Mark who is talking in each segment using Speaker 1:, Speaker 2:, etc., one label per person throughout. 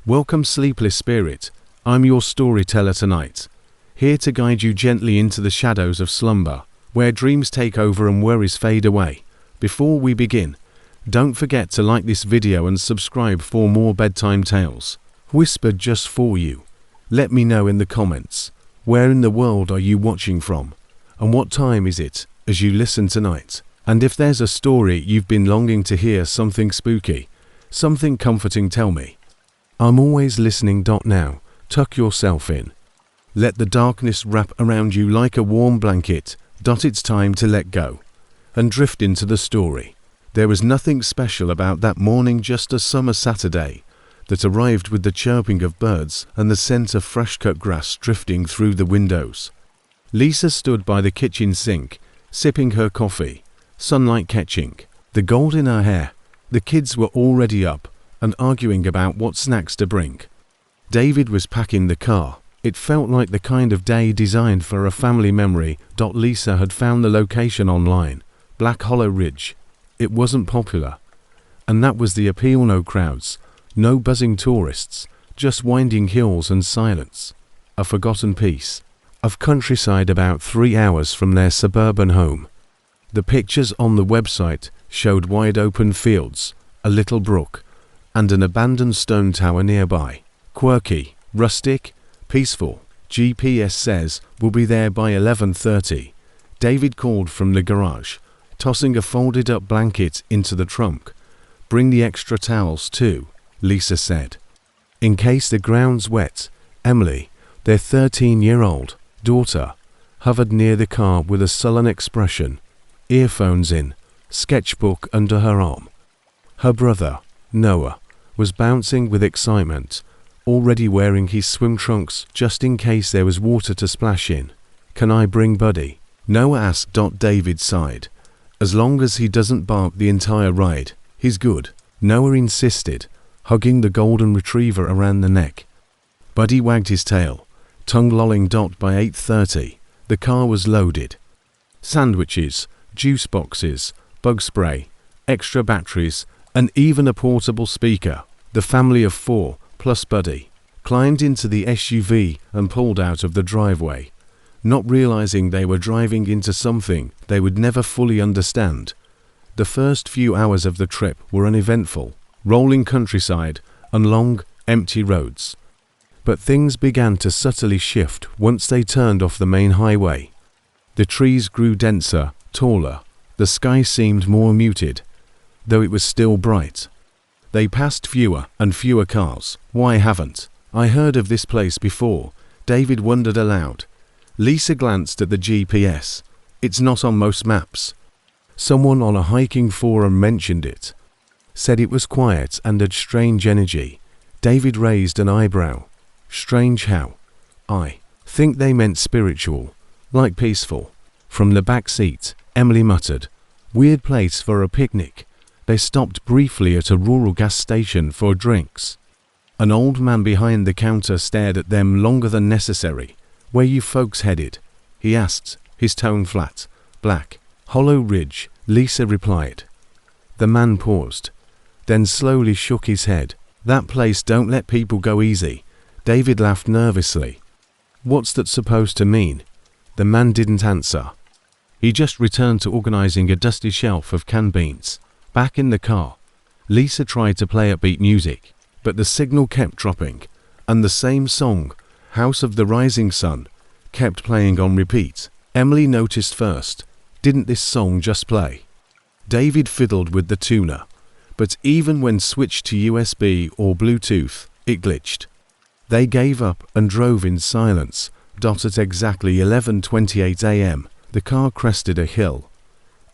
Speaker 1: Welcome, sleepless spirit. I'm your storyteller tonight, here to guide you gently into the shadows of slumber, where dreams take over and worries fade away. Before we begin, don't forget to like this video and subscribe for more bedtime tales, whispered just for you. Let me know in the comments, where in the world are you watching from, and what time is it as you listen tonight? And if there's a story you've been longing to hear, something spooky, something comforting, tell me. I'm always listening. Now, tuck yourself in. Let the darkness wrap around you like a warm blanket. It's time to let go and drift into the story. There was nothing special about that morning, just a summer Saturday that arrived with the chirping of birds and the scent of fresh-cut grass drifting through the windows. Lisa stood by the kitchen sink, sipping her coffee, sunlight catching the gold in her hair. The kids were already up and arguing about what snacks to bring. David was packing the car. It felt like the kind of day designed for a family memory. Lisa had found the location online, Black Hollow Ridge. It wasn't popular, and that was the appeal. No crowds, no buzzing tourists, just winding hills and silence. A forgotten piece of countryside about 3 hours from their suburban home. The pictures on the website showed wide open fields, a little brook, and an abandoned stone tower nearby. Quirky, rustic, peaceful. GPS says we'll be there by 11:30. David called from the garage, tossing a folded up blanket into the trunk. Bring the extra towels too, Lisa said, in case the ground's wet. Emily, their 13-year-old daughter, hovered near the car with a sullen expression, earphones in, sketchbook under her arm. Her brother, Noah, was bouncing with excitement, already wearing his swim trunks just in case there was water to splash in. Can I bring Buddy? Noah asked. David sighed. As long as he doesn't bark the entire ride, he's good, Noah insisted, hugging the golden retriever around the neck. Buddy wagged his tail, tongue lolling. By 8:30, the car was loaded. Sandwiches, juice boxes, bug spray, extra batteries, and even a portable speaker. The family of 4, plus Buddy, climbed into the SUV and pulled out of the driveway, not realizing they were driving into something they would never fully understand. The first few hours of the trip were uneventful, rolling countryside and long, empty roads. But things began to subtly shift once they turned off the main highway. The trees grew denser, taller. The sky seemed more muted, though it was still bright. They passed fewer and fewer cars. Why haven't I heard of this place before? David wondered aloud. Lisa glanced at the GPS. It's not on most maps. Someone on a hiking forum mentioned it, said it was quiet and had strange energy. David raised an eyebrow. Strange how? I think they meant spiritual, like peaceful. From the back seat, Emily muttered, weird place for a picnic. They stopped briefly at a rural gas station for drinks. An old man behind the counter stared at them longer than necessary. Where you folks headed? He asked, his tone flat. Black Hollow Ridge, Lisa replied. The man paused, then slowly shook his head. That place don't let people go easy. David laughed nervously. What's that supposed to mean? The man didn't answer. He just returned to organizing a dusty shelf of canned beans. Back in the car, Lisa tried to play upbeat music, but the signal kept dropping, and the same song, House of the Rising Sun, kept playing on repeat. Emily noticed first. Didn't this song just play? David fiddled with the tuner, but even when switched to USB or Bluetooth, it glitched. They gave up and drove in silence. At exactly 11:28 a.m., the car crested a hill,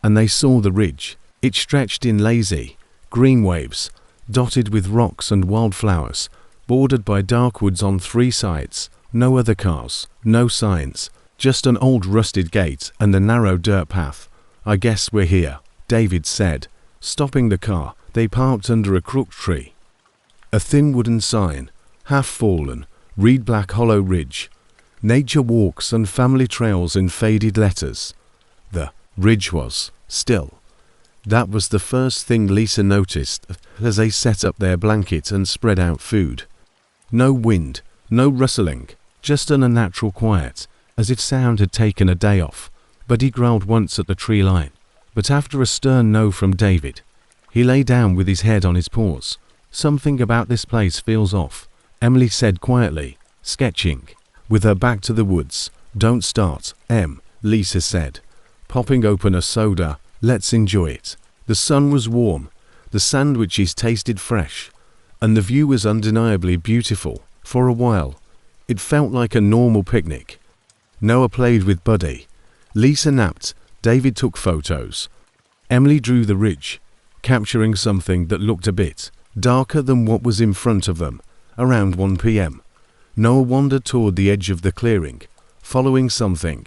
Speaker 1: and they saw the ridge. It stretched in lazy, green waves, dotted with rocks and wildflowers, bordered by dark woods on 3 sides. No other cars, no signs, just an old rusted gate and a narrow dirt path. I guess we're here, David said, stopping the car. They parked under a crooked tree. A thin wooden sign, half fallen, read Black Hollow Ridge. Nature walks and family trails in faded letters. The ridge was still. That was the first thing Lisa noticed as they set up their blanket and spread out food. No wind, no rustling, just an unnatural quiet, as if sound had taken a day off. Buddy growled once at the tree line, but after a stern no from David, he lay down with his head on his paws. Something about this place feels off, Emily said quietly, sketching with her back to the woods. Don't start, Lisa said, popping open a soda. Let's enjoy it. The sun was warm, the sandwiches tasted fresh, and the view was undeniably beautiful. For a while, it felt like a normal picnic. Noah played with Buddy. Lisa napped. David took photos. Emily drew the ridge, capturing something that looked a bit darker than what was in front of them. Around 1 p.m., Noah wandered toward the edge of the clearing, following something.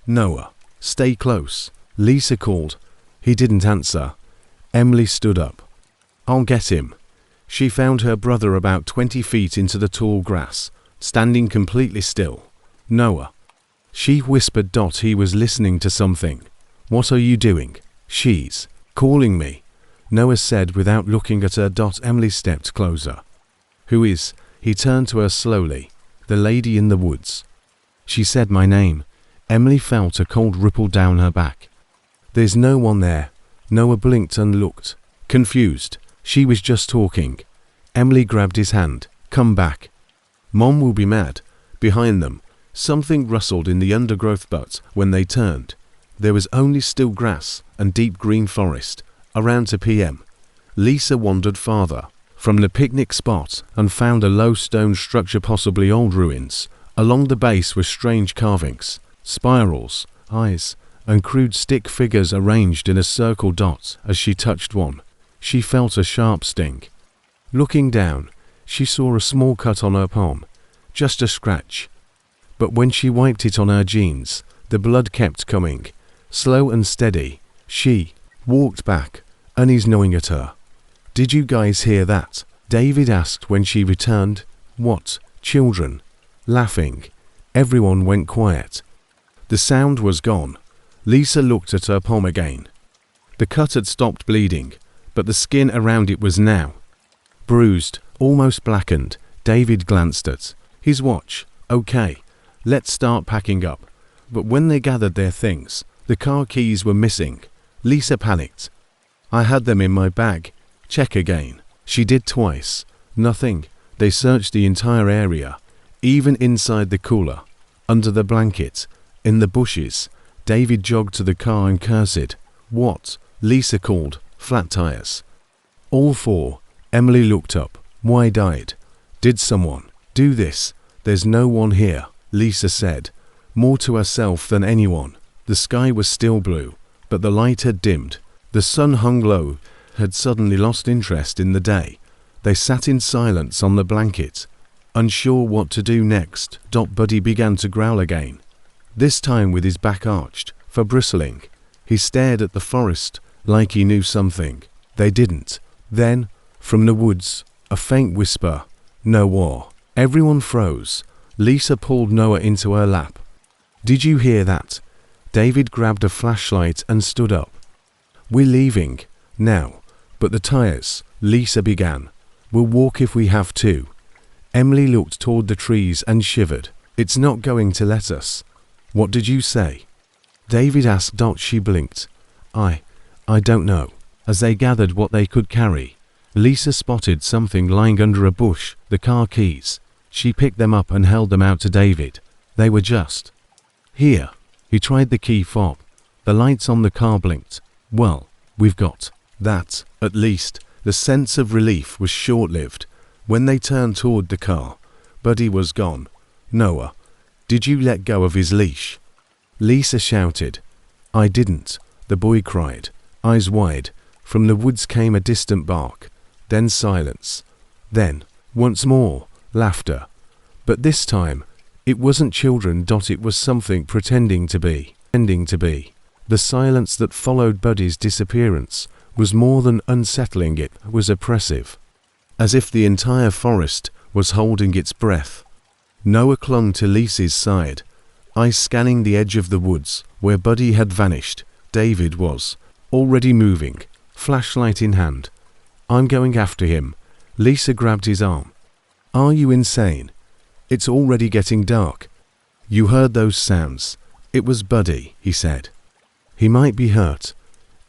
Speaker 1: Noah, stay close, Lisa called. He didn't answer. Emily stood up. I'll get him. She found her brother about 20 feet into the tall grass, standing completely still. Noah. She whispered. He was listening to something. What are you doing? She's calling me, Noah said without looking at her. Emily stepped closer. Who is? He turned to her slowly. The lady in the woods. She said my name. Emily felt a cold ripple down her back. There's no one there. Noah blinked and looked confused. She was just talking. Emily grabbed his hand. Come back. Mom will be mad. Behind them, something rustled in the undergrowth, but when they turned, there was only still grass and deep green forest. Around 2 p.m., Lisa wandered farther from the picnic spot and found a low stone structure, possibly old ruins. Along the base were strange carvings, spirals, eyes, and crude stick figures arranged in a circle. As she touched one, she felt a sharp sting. Looking down, she saw a small cut on her palm, just a scratch. But when she wiped it on her jeans, the blood kept coming, slow and steady. She walked back, unease gnawing at her. Did you guys hear that? David asked when she returned. What? Children. Laughing. Everyone went quiet. The sound was gone. Lisa looked at her palm again. The cut had stopped bleeding, but the skin around it was now bruised, almost blackened. David glanced at his watch. Okay, let's start packing up. But when they gathered their things, the car keys were missing. Lisa panicked. I had them in my bag. Check again. She did twice. Nothing. They searched the entire area, even inside the cooler, under the blanket, in the bushes. David jogged to the car and cursed. What? Lisa called. Flat tires. All 4. Emily looked up. Why died? Did someone do this? There's no one here, Lisa said, more to herself than anyone. The sky was still blue, but the light had dimmed. The sun hung low, had suddenly lost interest in the day. They sat in silence on the blanket, unsure what to do next. Buddy began to growl again, this time with his back arched, for bristling. He stared at the forest, like he knew something. They didn't. Then, from the woods, a faint whisper. No war. Everyone froze. Lisa pulled Noah into her lap. Did you hear that? David grabbed a flashlight and stood up. We're leaving now. But the tires, Lisa began. We'll walk if we have to. Emily looked toward the trees and shivered. It's not going to let us. What did you say? David asked. She blinked. I don't know. As they gathered what they could carry, Lisa spotted something lying under a bush, the car keys. She picked them up and held them out to David. They were just here. He tried the key fob. The lights on the car blinked. Well, we've got that, at least. The sense of relief was short-lived. When they turned toward the car, Buddy was gone. Noah, did you let go of his leash? Lisa shouted. I didn't, the boy cried, eyes wide. From the woods came a distant bark, then silence. Then, once more, laughter. But this time, it wasn't children. It was something pretending to be. The silence that followed Buddy's disappearance was more than unsettling, it was oppressive. As if the entire forest was holding its breath. Noah clung to Lisa's side, eyes scanning the edge of the woods where Buddy had vanished. David was already moving, flashlight in hand. I'm going after him. Lisa grabbed his arm. Are you insane? It's already getting dark. You heard those sounds. It was Buddy, he said. He might be hurt.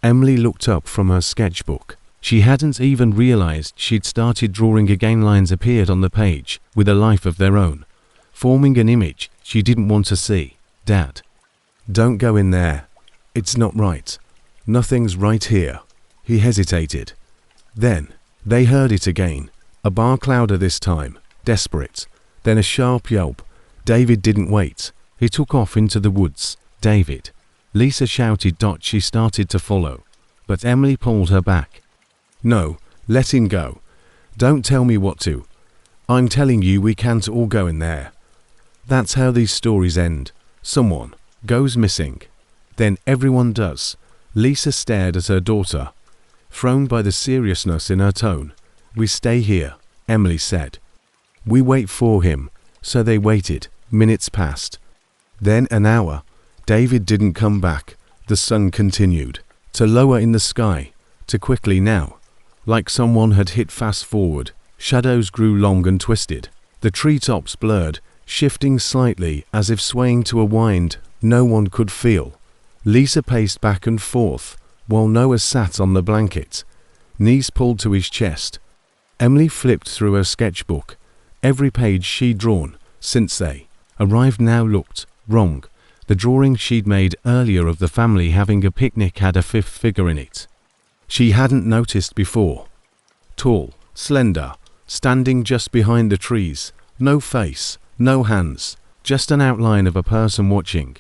Speaker 1: Emily looked up from her sketchbook. She hadn't even realized she'd started drawing again. Lines appeared on the page with a life of their own, forming an image she didn't want to see. Dad. Don't go in there. It's not right. Nothing's right here. He hesitated. Then, they heard it again. A bar clouder this time, desperate. Then a sharp yelp. David didn't wait. He took off into the woods. David. Lisa shouted. She started to follow, but Emily pulled her back. No, let him go. Don't tell me what to. I'm telling you we can't all go in there. That's how these stories end. Someone goes missing. Then everyone does. Lisa stared at her daughter, thrown by the seriousness in her tone. We stay here, Emily said. We wait for him. So they waited. Minutes passed. Then an hour. David didn't come back. The sun continued to lower in the sky, to quickly now. Like someone had hit fast forward. Shadows grew long and twisted. The treetops blurred, shifting slightly as if swaying to a wind no one could feel. Lisa paced back and forth, while Noah sat on the blanket, knees pulled to his chest. Emily flipped through her sketchbook. Every page she'd drawn since they arrived now looked wrong. The drawing she'd made earlier of the family having a picnic had a fifth figure in it she hadn't noticed before. Tall, slender, standing just behind the trees. No face, no hands, just an outline of a person watching.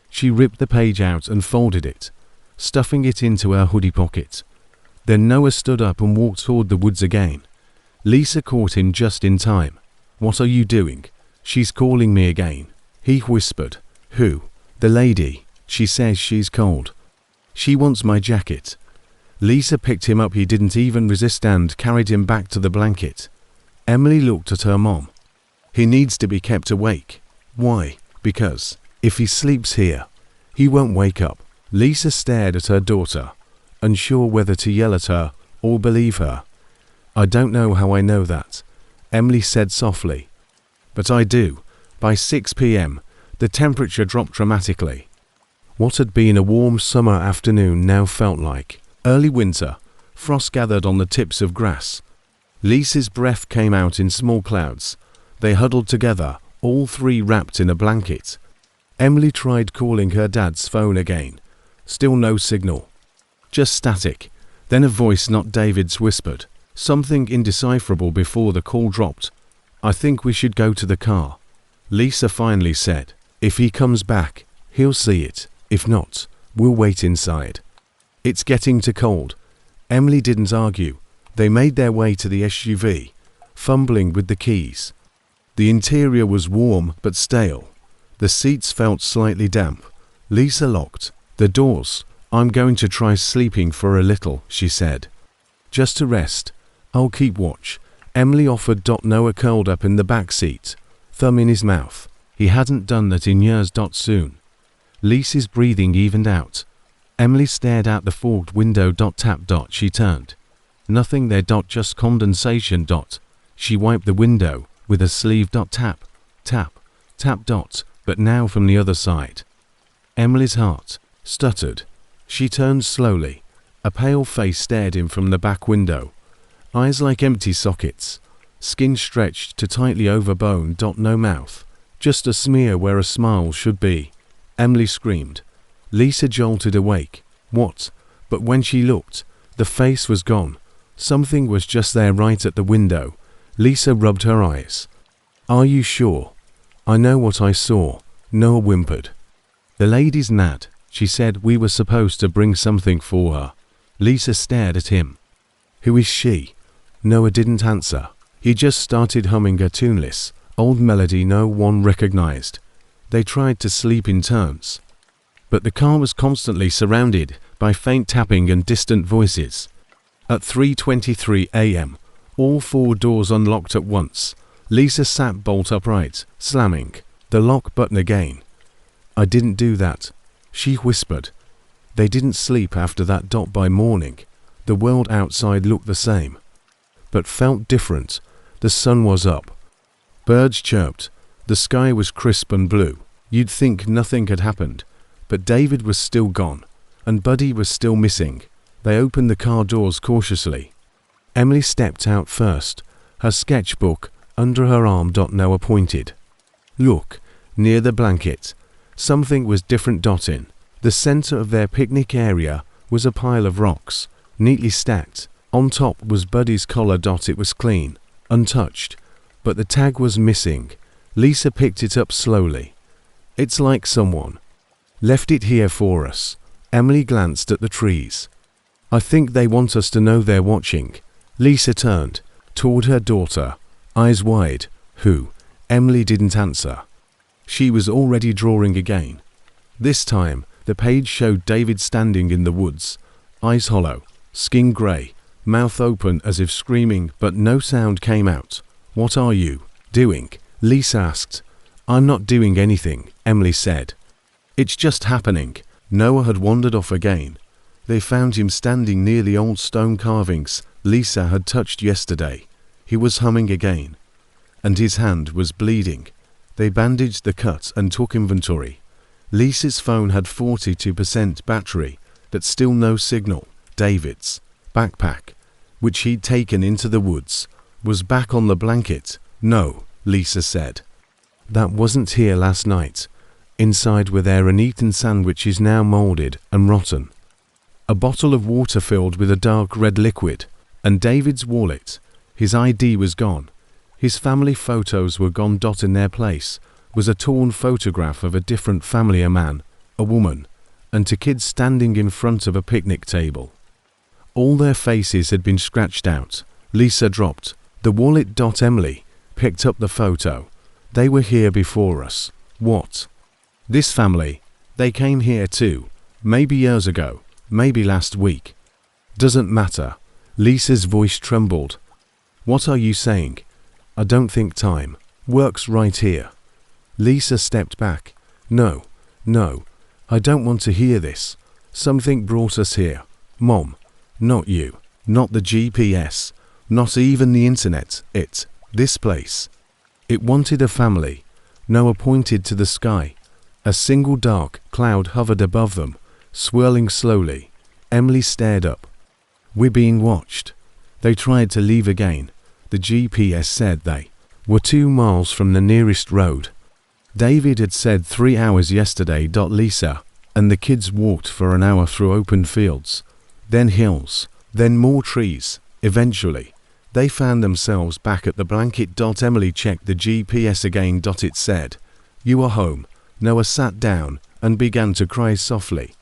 Speaker 1: She ripped the page out and folded it, stuffing it into her hoodie pocket. Then Noah stood up and walked toward the woods again. Lisa caught him just in time. What are you doing? She's calling me again. He whispered. Who? The lady. She says she's cold. She wants my jacket. Lisa picked him up. He didn't even resist and carried him back to the blanket. Emily looked at her mom. He needs to be kept awake. Why? Because if he sleeps here, he won't wake up. Lisa stared at her daughter, unsure whether to yell at her or believe her. I don't know how I know that, Emily said softly. But I do. By 6 p.m., the temperature dropped dramatically. What had been a warm summer afternoon now felt like early winter. Frost gathered on the tips of grass. Lisa's breath came out in small clouds. They huddled together, all three wrapped in a blanket. Emily tried calling her dad's phone again. Still no signal. Just static. Then a voice, not David's, whispered something indecipherable before the call dropped. I think we should go to the car, Lisa finally said. If he comes back, he'll see it. If not, we'll wait inside. It's getting too cold. Emily didn't argue. They made their way to the SUV, fumbling with the keys. The interior was warm but stale. The seats felt slightly damp. Lisa locked the doors. I'm going to try sleeping for a little, she said. Just to rest. I'll keep watch, Emily offered. Noah curled up in the back seat, thumb in his mouth. He hadn't done that in years. Soon. Lisa's breathing evened out. Emily stared out the fogged window. Tap. She turned. Nothing there. Just condensation. She wiped the window with a sleeve. Tap, tap, tap. But now from the other side. Emily's heart stuttered. She turned slowly. A pale face stared in from the back window. Eyes like empty sockets. Skin stretched too tightly over bone. No mouth. Just a smear where a smile should be. Emily screamed. Lisa jolted awake. What? But when she looked, the face was gone. Something was just there right at the window. Lisa rubbed her eyes. Are you sure? I know what I saw, Noah whimpered. The lady's Nad. She said we were supposed to bring something for her. Lisa stared at him. Who is she? Noah didn't answer. He just started humming a tuneless, old melody no one recognized. They tried to sleep in turns. But the car was constantly surrounded by faint tapping and distant voices. At 3:23 a.m., all four doors unlocked at once. Lisa sat bolt upright, slamming the lock button again. I didn't do that, she whispered. They didn't sleep after that. By morning, the world outside looked the same, but felt different. The sun was up, Birds chirped. The sky was crisp and blue. You'd think nothing had happened. But David was still gone, and Buddy was still missing. They opened the car doors cautiously. Emily stepped out first, her sketchbook under her arm. Noah pointed. Look, near the blanket. Something was different. In the center of their picnic area was a pile of rocks, neatly stacked. On top was Buddy's collar. It was clean, untouched, but the tag was missing. Lisa picked it up slowly. It's like someone left it here for us. Emily glanced at the trees. I think they want us to know they're watching. Lisa turned toward her daughter, eyes wide. Who? Emily didn't answer. She was already drawing again. This time, the page showed David standing in the woods, eyes hollow, skin grey, mouth open as if screaming, but no sound came out. What are you doing? Lisa asked. I'm not doing anything, Emily said. It's just happening. Noah had wandered off again. They found him standing near the old stone carvings Lisa had touched yesterday. He was humming again, and his hand was bleeding. They bandaged the cut and took inventory. Lisa's phone had 42% battery, but still no signal. David's backpack, which he'd taken into the woods, was back on the blanket. No, Lisa said. That wasn't here last night. Inside were their uneaten sandwiches, now molded and rotten. A bottle of water filled with a dark red liquid, and David's wallet. His ID was gone. His family photos were gone. In their place was a torn photograph of a different family, a man, a woman, and two kids standing in front of a picnic table. All their faces had been scratched out. Lisa dropped the wallet. Emily picked up the photo. They were here before us. What? This family. They came here too. Maybe years ago. Maybe last week. Doesn't matter. Lisa's voice trembled. What are you saying? I don't think time works right here. Lisa stepped back. No, I don't want to hear this. Something brought us here. Mom, not you, not the GPS, not even the internet. This place. It wanted a family. Noah pointed to the sky. A single dark cloud hovered above them, swirling slowly. Emily stared up. We're being watched. They tried to leave again. The GPS said they were 2 miles from the nearest road. David had said 3 hours yesterday. Lisa and the kids walked for an hour through open fields, then hills, then more trees. Eventually, they found themselves back at the blanket. Emily checked the GPS again. It said, "You are home." Noah sat down and began to cry softly.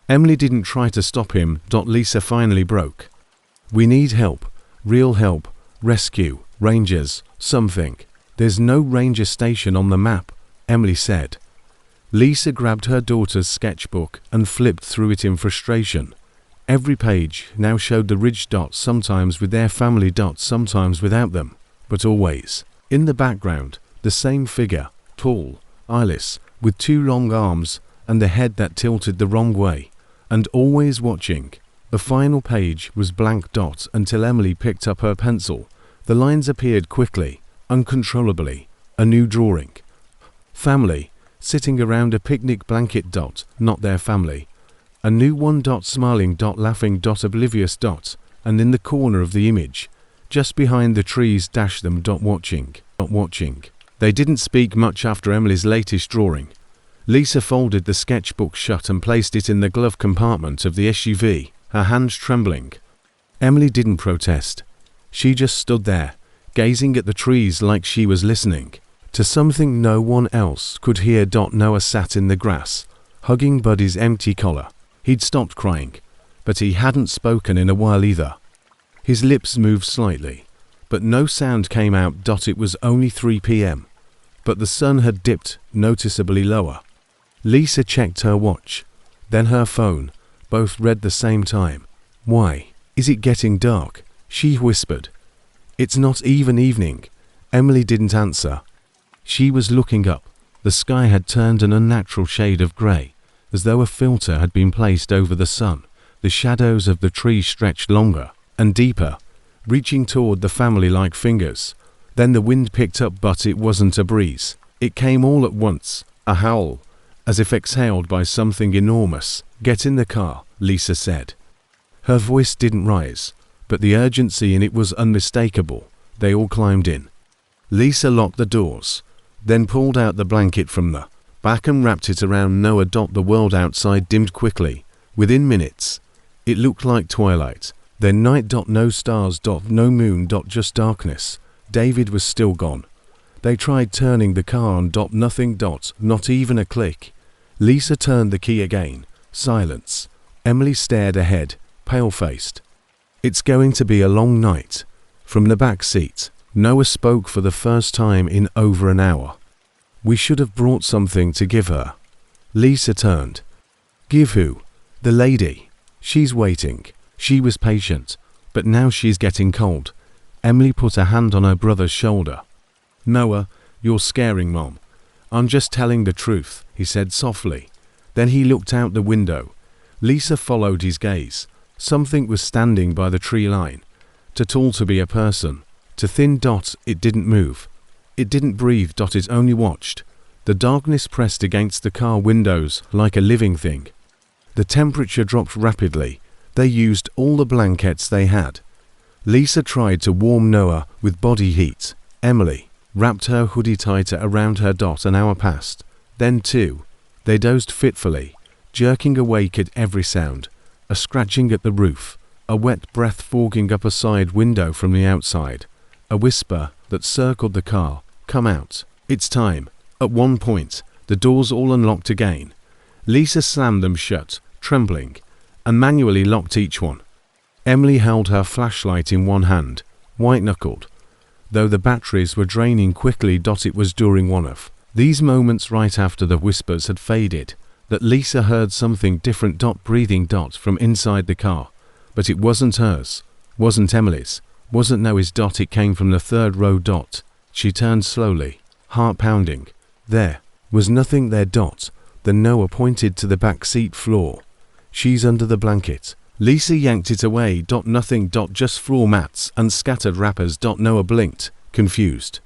Speaker 1: Emily didn't try to stop him. Lisa finally broke. We need help. Real help. Rescue. Rangers. Something. There's no ranger station on the map, Emily said. Lisa grabbed her daughter's sketchbook and flipped through it in frustration. Every page now showed the ridge dots, sometimes with their family dots, sometimes without them, but always, in the background, the same figure, tall, eyeless, with 2 long arms and a head that tilted the wrong way, and always watching. The final page was blank. Until Emily picked up her pencil. The lines appeared quickly, uncontrollably. A new drawing. Family, sitting around a picnic blanket. Not their family. A new one. Smiling. Laughing. Oblivious. And in the corner of the image, just behind the trees, them. Watching. They didn't speak much after Emily's latest drawing. Lisa folded the sketchbook shut and placed it in the glove compartment of the SUV, her hands trembling. Emily didn't protest. She just stood there, gazing at the trees like she was listening to something no one else could hear. Noah sat in the grass, hugging Buddy's empty collar. He'd stopped crying, but he hadn't spoken in a while either. His lips moved slightly, but no sound came out. It was only 3 p.m., but the sun had dipped noticeably lower. Lisa checked her watch, then her phone. Both read the same time. Why is it getting dark? She whispered. It's not even evening. Emily didn't answer. She was looking up. The sky had turned an unnatural shade of grey, as though a filter had been placed over the sun. The shadows of the trees stretched longer and deeper, reaching toward the family like fingers. Then the wind picked up, but it wasn't a breeze. It came all at once, a howl, as if exhaled by something enormous. "Get in the car," Lisa said. Her voice didn't rise, but the urgency in it was unmistakable. They all climbed in. Lisa locked the doors, then pulled out the blanket from the back and wrapped it around Noah. The world outside dimmed quickly. Within minutes, it looked like twilight, then night. No stars. No moon. Just darkness. David was still gone. They tried turning the car on. Nothing. Not even a click. Lisa turned the key again. Silence. Emily stared ahead, pale-faced. "It's going to be a long night." From the back seat, Noah spoke for the first time in over an hour. "We should have brought something to give her." Lisa turned. "Give who?" "The lady. She's waiting." She was patient, but now she's getting cold. Emily put a hand on her brother's shoulder. "Noah, you're scaring Mom." "I'm just telling the truth," he said softly. Then he looked out the window. Lisa followed his gaze. Something was standing by the tree line. Too tall to be a person. Too thin. It didn't move. It didn't breathe. It only watched. The darkness pressed against the car windows like a living thing. The temperature dropped rapidly. They used all the blankets they had. Lisa tried to warm Noah with body heat. Emily wrapped her hoodie tighter around her. An hour passed. Then two. They dozed fitfully, jerking awake at every sound. A scratching at the roof. A wet breath fogging up a side window from the outside. A whisper that circled the car. "Come out. It's time." At one point, the doors all unlocked again. Lisa slammed them shut, trembling, and manually locked each one. Emily held her flashlight in one hand, white-knuckled, though the batteries were draining quickly. It was during one of these moments, right after the whispers had faded, that Lisa heard something different. Breathing. From inside the car. But it wasn't hers, wasn't Emily's, wasn't Noah's. It came from the third row. She turned slowly, heart pounding. There was nothing there. Then Noah pointed to the back seat floor. "She's under the blanket." Lisa yanked it away. Nothing. Just floor mats and scattered wrappers. Noah blinked, confused.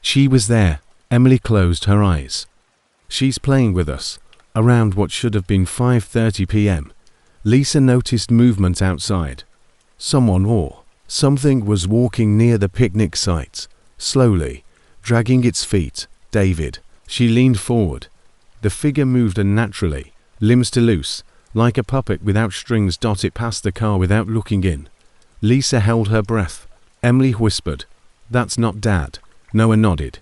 Speaker 1: She was there. Emily closed her eyes. "She's playing with us." Around what should have been 5:30 p.m., Lisa noticed movement outside. Someone or something was walking near the picnic site, slowly, dragging its feet. "David." She leaned forward. The figure moved unnaturally, limbs too loose, like a puppet without strings. It passed the car without looking in. Lisa held her breath. Emily whispered, "That's not Dad." Noah nodded.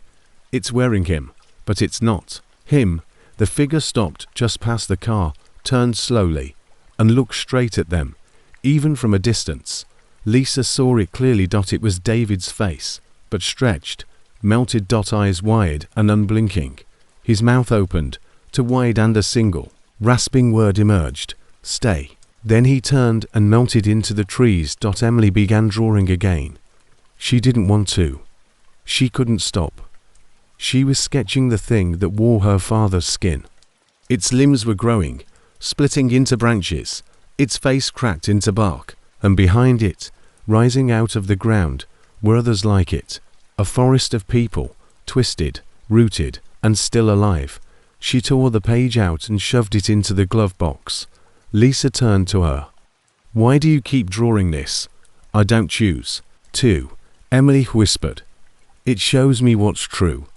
Speaker 1: "It's wearing him, but it's not him." The figure stopped just past the car, turned slowly, and looked straight at them, even from a distance. Lisa saw it clearly. It was David's face, but stretched, melted. Eyes wide and unblinking. His mouth opened, too wide, and a single, rasping word emerged. "Stay." Then he turned and melted into the trees. Emily began drawing again. She didn't want to. She couldn't stop. She was sketching the thing that wore her father's skin. Its limbs were growing, splitting into branches, its face cracked into bark, and behind it, rising out of the ground, were others like it. A forest of people, twisted, rooted, and still alive. She tore the page out and shoved it into the glove box. Lisa turned to her. "Why do you keep drawing this?" "I don't choose to," Emily whispered. "It shows me what's true."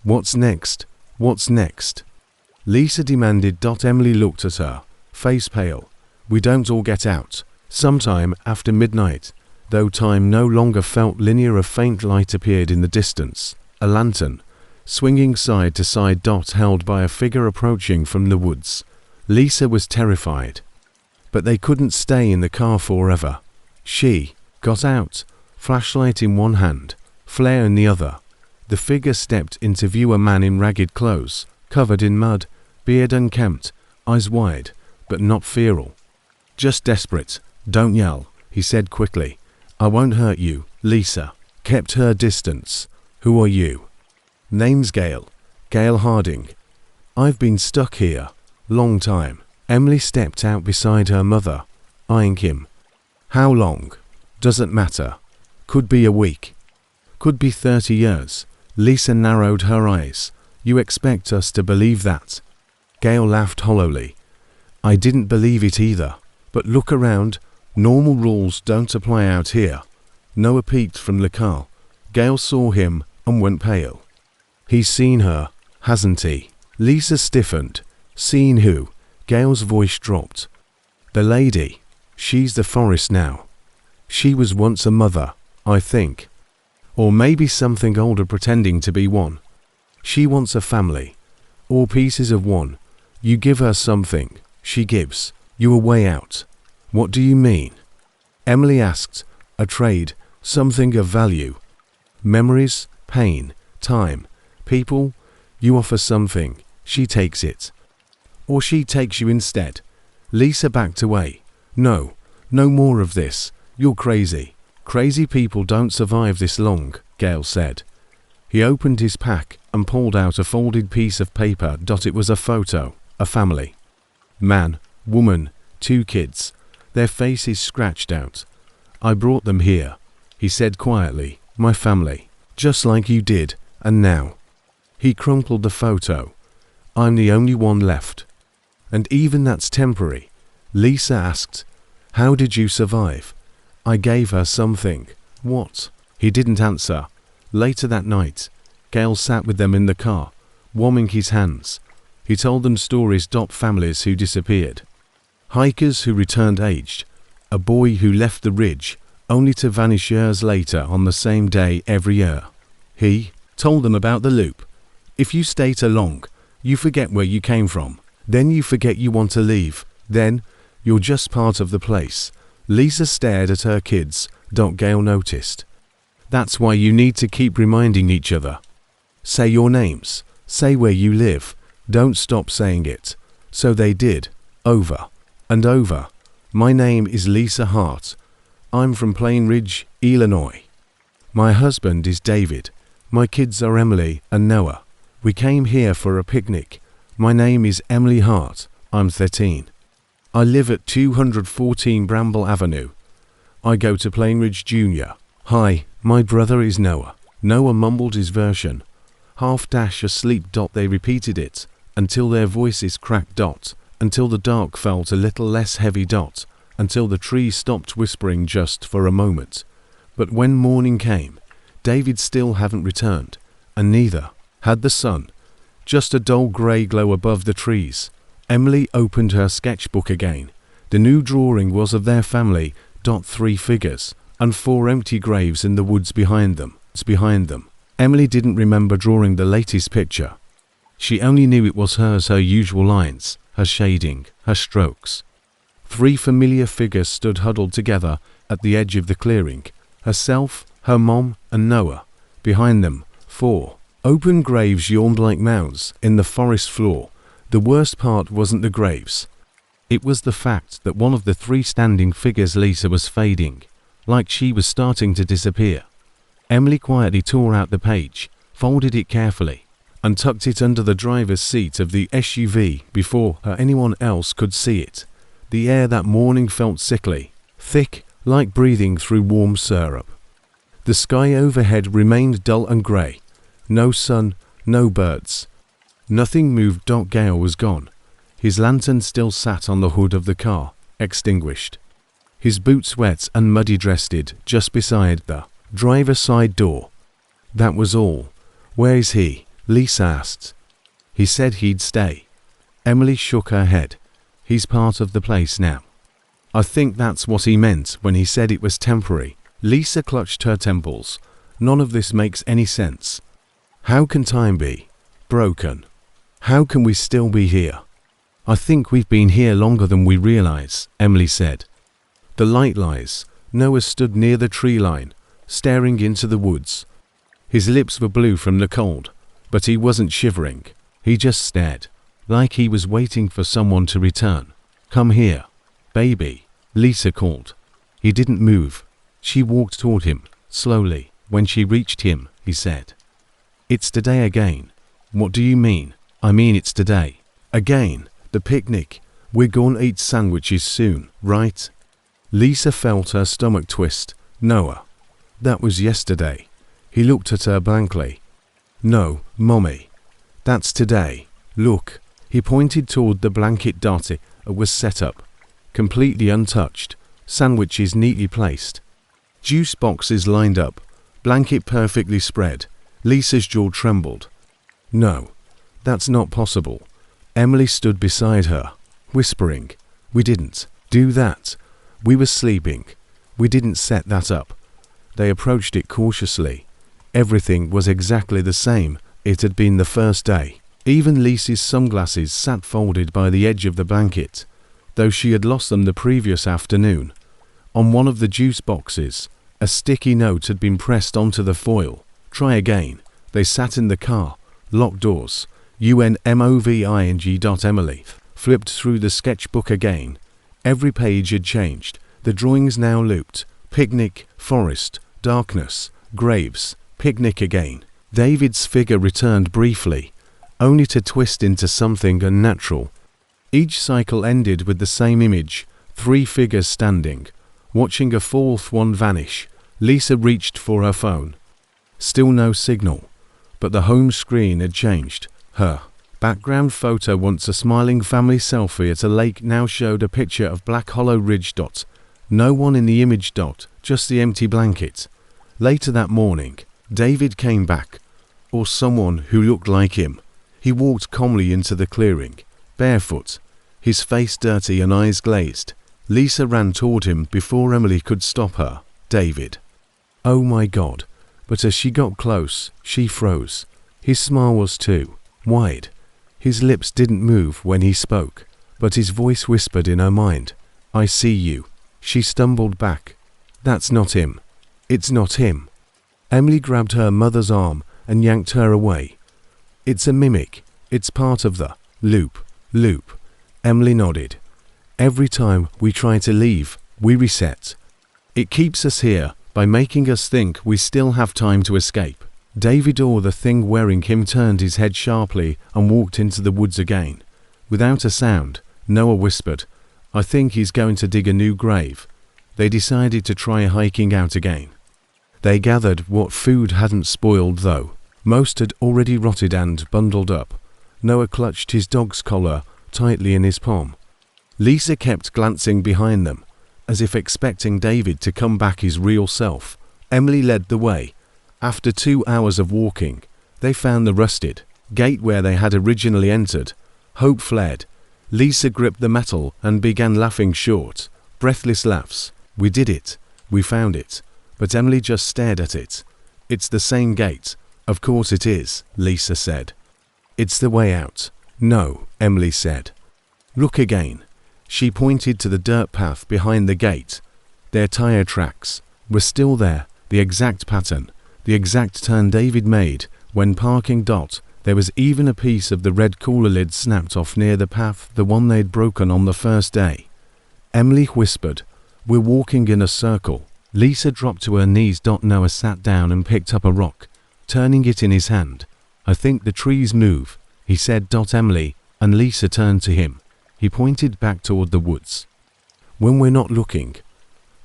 Speaker 1: "What's next? What's next?" Lisa demanded. Emily looked at her, face pale. "We don't all get out. Sometime after midnight." Though time no longer felt linear, a faint light appeared in the distance. A lantern, swinging side to side. Held by a figure approaching from the woods. Lisa was terrified. But they couldn't stay in the car forever. She got out, flashlight in one hand, flare in the other. The figure stepped into view, a man in ragged clothes, covered in mud, beard unkempt, eyes wide, but not feral. "Just desperate. Don't yell," he said quickly. "I won't hurt you." Lisa kept her distance. "Who are you?" "Name's Gail. Gail Harding. I've been stuck here. Long time." Emily stepped out beside her mother, eyeing him. "How long?" "Doesn't matter. Could be a week." Could be 30 years. Lisa narrowed her eyes. You expect us to believe that? Gail laughed hollowly. I didn't believe it either. But look around. Normal rules don't apply out here. Noah peeked from the car. Gail saw him and went pale. He's seen her, hasn't he? Lisa stiffened. Seen who? Gail's voice dropped. The lady. She's the forest now. She was once a mother, I think. Or maybe something older pretending to be one. She wants a family. Or pieces of one. You give her something. She gives. You a way out. What do you mean? Emily asked. A trade. Something of value. Memories, pain, time, people. You offer something. She takes it. Or she takes you instead. Lisa backed away. No. No more of this. You're crazy. Crazy people don't survive this long, Gail said. He opened his pack and pulled out a folded piece of paper. It was a photo. A family. Man, woman, 2 kids. Their faces scratched out. I brought them here, he said quietly. My family. Just like you did, and now. He crumpled the photo. I'm the only one left. And even that's temporary. Lisa asked, how did you survive? I gave her something. What? He didn't answer. Later that night, Gail sat with them in the car, warming his hands. He told them stories. Families who disappeared. Hikers who returned aged. A boy who left the ridge, only to vanish years later on the same day every year. He told them about the loop. If you stay too long, you forget where you came from. Then you forget you want to leave. Then, you're just part of the place. Lisa stared at her kids. Gail noticed. That's why you need to keep reminding each other. Say your names. Say where you live. Don't stop saying it. So they did. Over. And over. My name is Lisa Hart. I'm from Plain Ridge, Illinois. My husband is David. My kids are Emily and Noah. We came here for a picnic. My name is Emily Hart. I'm 13. I live at 214 Bramble Avenue. I go to Plain Ridge Junior. Hi, my brother is Noah. Noah mumbled his version. Half asleep. They repeated it until their voices cracked. Until the dark felt a little less heavy. Until the trees stopped whispering just for a moment. But when morning came, David still hadn't returned, and neither had the sun. Just a dull grey glow above the trees. Emily opened her sketchbook again. The new drawing was of their family. 3 figures, and 4 empty graves in the woods behind them. Emily didn't remember drawing the latest picture. She only knew it was hers, her usual lines, her shading, her strokes. 3 familiar figures stood huddled together at the edge of the clearing. Herself, her mom, and Noah. Behind them, 4 open graves yawned like mouths in the forest floor. The worst part wasn't the graves. It was the fact that one of the 3 standing figures, Lisa, was fading, like she was starting to disappear. Emily quietly tore out the page, folded it carefully, and tucked it under the driver's seat of the SUV before anyone else could see it. The air that morning felt sickly, thick, like breathing through warm syrup. The sky overhead remained dull and grey. No sun, no birds. Nothing moved. Gail was gone. His lantern still sat on the hood of the car, extinguished. His boots wet and muddy, rested just beside the driver's side door. That was all. Where is he? Lisa asked. He said he'd stay. Emily shook her head. He's part of the place now. I think that's what he meant when he said it was temporary. Lisa clutched her temples. None of this makes any sense. How can time be broken? How can we still be here? I think we've been here longer than we realize, Emily said. The light lies. Noah stood near the tree line, staring into the woods. His lips were blue from the cold, but he wasn't shivering. He just stared, like he was waiting for someone to return. Come here, baby, Lisa called. He didn't move. She walked toward him, slowly. When she reached him, he said, It's today again. What do you mean? I mean it's today. Again, the picnic. We're gonna eat sandwiches soon, right? Lisa felt her stomach twist. Noah. That was yesterday. He looked at her blankly. No, Mommy. That's today. Look. He pointed toward the blanket Dot was set up, completely untouched, sandwiches neatly placed. Juice boxes lined up, blanket perfectly spread. Lisa's jaw trembled. No, that's not possible. Emily stood beside her, whispering, We didn't do that. We were sleeping. We didn't set that up. They approached it cautiously. Everything was exactly the same it had been the first day. Even Lisa's sunglasses sat folded by the edge of the blanket, though she had lost them the previous afternoon. On one of the juice boxes, a sticky note had been pressed onto the foil. Try again. They sat in the car, locked doors. UNMOVING. Flipped through the sketchbook again. Every page had changed. The drawings now looped. Picnic, forest, darkness, graves, picnic again. David's figure returned briefly, only to twist into something unnatural. Each cycle ended with the same image, 3 figures standing, watching a 4th one vanish. Lisa reached for her phone. Still no signal, but the home screen had changed. Her background photo, once a smiling family selfie at a lake, now showed a picture of Black Hollow Ridge. No one in the image. Just the empty blanket. Later that morning, David came back, or someone who looked like him. He walked calmly into the clearing, barefoot, his face dirty and eyes glazed. Lisa ran toward him before Emily could stop her. David. Oh my God. But as she got close, she froze. His smile was too wide. His lips didn't move when he spoke, but his voice whispered in her mind. I see you. She stumbled back. That's not him. It's not him. Emily grabbed her mother's arm and yanked her away. It's a mimic. It's part of the loop. Emily nodded. Every time we try to leave, we reset. It keeps us here by making us think we still have time to escape. David, or the thing wearing him, turned his head sharply and walked into the woods again. Without a sound, Noah whispered, I think he's going to dig a new grave. They decided to try hiking out again. They gathered what food hadn't spoiled, though. Most had already rotted and bundled up. Noah clutched his dog's collar tightly in his palm. Lisa kept glancing behind them, as if expecting David to come back his real self. Emily led the way. After 2 hours of walking, they found the rusted gate where they had originally entered. Hope fled. Lisa gripped the metal and began laughing short, breathless laughs. We did it. We found it. But Emily just stared at it. It's the same gate. Of course it is, Lisa said. It's the way out. No, Emily said. Look again. She pointed to the dirt path behind the gate. Their tire tracks were still there, the exact pattern, the exact turn David made when parking. There was even a piece of the red cooler lid snapped off near the path, the one they'd broken on the first day. Emily whispered, We're walking in a circle. Lisa dropped to her knees. Noah sat down and picked up a rock, turning it in his hand. I think the trees move, he said. Emily and Lisa turned to him. He pointed back toward the woods. When we're not looking.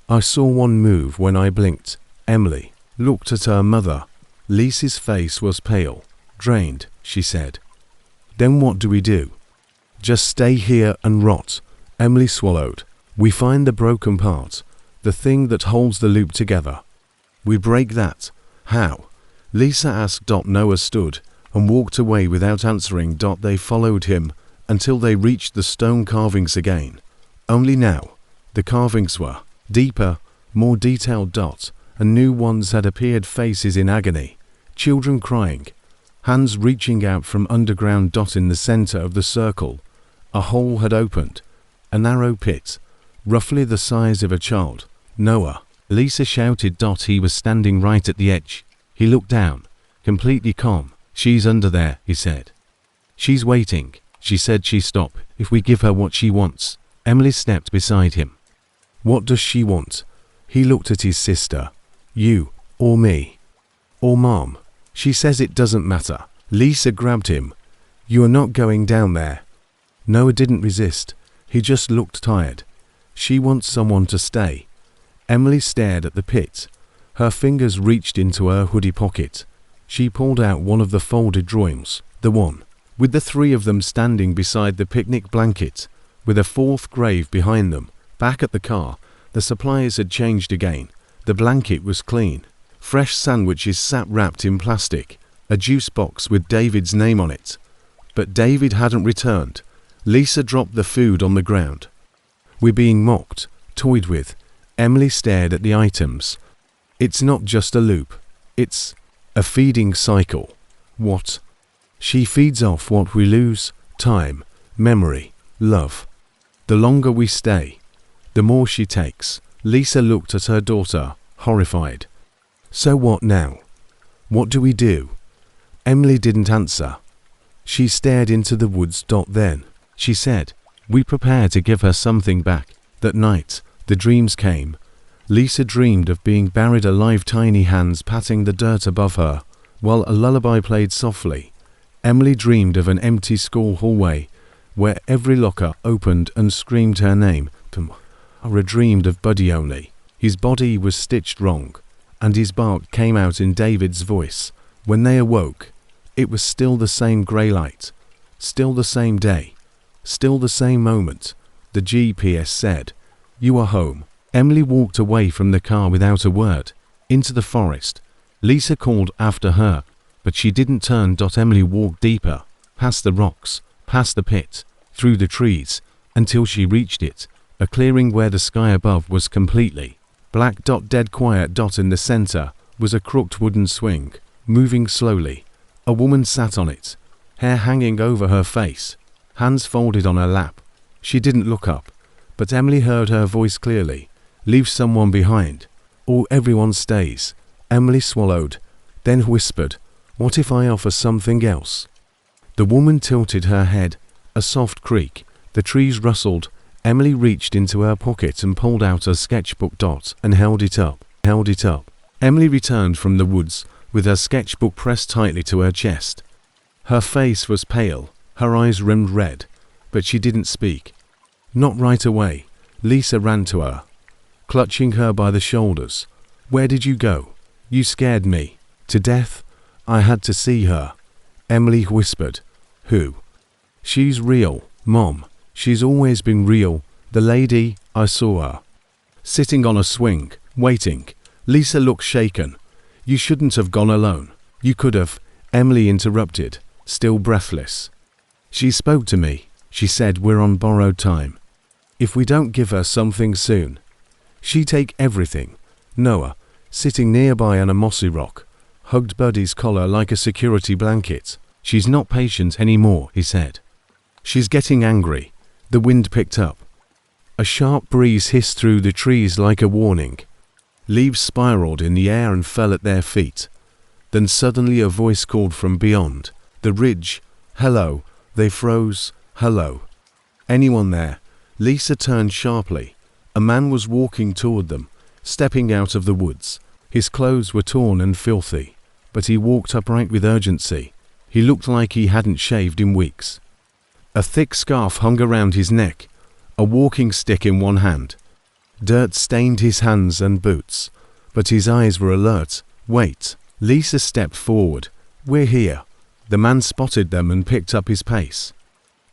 Speaker 1: I saw one move when I blinked. Emily looked at her mother. Lisa's face was pale, drained. She said, Then what do we do? Just stay here and rot. Emily swallowed. We find the broken part, the thing that holds the loop together. We break that. How? Lisa asked. Noah stood and walked away without answering. They followed him until they reached the stone carvings again. Only now, the carvings were deeper, more detailed. And new ones had appeared, faces in agony, children crying, hands reaching out from underground. In the center of the circle, a hole had opened, a narrow pit, roughly the size of a child. Noah, Lisa shouted. He was standing right at the edge. He looked down, completely calm. She's under there, he said. She's waiting. She said she'll stop if we give her what she wants. Emily stepped beside him. What does she want? He looked at his sister. You, or me, or Mom. She says it doesn't matter. Lisa grabbed him. You are not going down there. Noah didn't resist. He just looked tired. She wants someone to stay. Emily stared at the pit. Her fingers reached into her hoodie pocket. She pulled out one of the folded drawings, the one with the three of them standing beside the picnic blanket, with a fourth grave behind them. Back at the car, the supplies had changed again. The blanket was clean. Fresh sandwiches sat wrapped in plastic, a juice box with David's name on it. But David hadn't returned. Lisa dropped the food on the ground. We're being mocked, toyed with. Emily stared at the items. It's not just a loop. It's a feeding cycle. What? She feeds off what we lose: time, memory, love. The longer we stay, the more she takes. Lisa looked at her daughter, horrified. So what now? What do we do? Emily didn't answer. She stared into the woods. Then she said, we prepare to give her something back. That night, the dreams came. Lisa dreamed of being buried alive, tiny hands patting the dirt above her, while a lullaby played softly. Emily dreamed of an empty school hallway, where every locker opened and screamed her name. Ara dreamed of Buddy only. His body was stitched wrong, and his bark came out in David's voice. When they awoke, it was still the same grey light, still the same day, still the same moment. The GPS said, you are home. Emily walked away from the car without a word, into the forest. Lisa called after her, but she didn't turn. Emily walked deeper, past the rocks, past the pit, through the trees, until she reached it, a clearing where the sky above was completely black. Dead quiet. In the center was a crooked wooden swing, moving slowly. A woman sat on it, hair hanging over her face, hands folded on her lap. She didn't look up, but Emily heard her voice clearly. Leave someone behind, or everyone stays. Emily swallowed, then whispered, what if I offer something else? The woman tilted her head, a soft creak. The trees rustled. Emily reached into her pocket and pulled out a sketchbook. And held it up. Emily returned from the woods, with her sketchbook pressed tightly to her chest. Her face was pale, her eyes rimmed red, but she didn't speak. Not right away. Lisa ran to her, clutching her by the shoulders. Where did you go? You scared me to death. I had to see her. Emily whispered. Who? She's real, Mom. She's always been real. The lady, I saw her sitting on a swing, waiting. Lisa looked shaken. You shouldn't have gone alone. You could have. Emily interrupted, still breathless. She spoke to me. She said we're on borrowed time. If we don't give her something soon, she'd take everything. Noah, sitting nearby on a mossy rock, hugged Buddy's collar like a security blanket. She's not patient anymore, he said. She's getting angry. The wind picked up. A sharp breeze hissed through the trees like a warning. Leaves spiraled in the air and fell at their feet. Then suddenly a voice called from beyond the ridge. Hello. They froze. Hello. Anyone there? Lisa turned sharply. A man was walking toward them, stepping out of the woods. His clothes were torn and filthy, but he walked upright with urgency. He looked like he hadn't shaved in weeks. A thick scarf hung around his neck, a walking stick in one hand. Dirt stained his hands and boots, but his eyes were alert. Wait. Lisa stepped forward. We're here. The man spotted them and picked up his pace.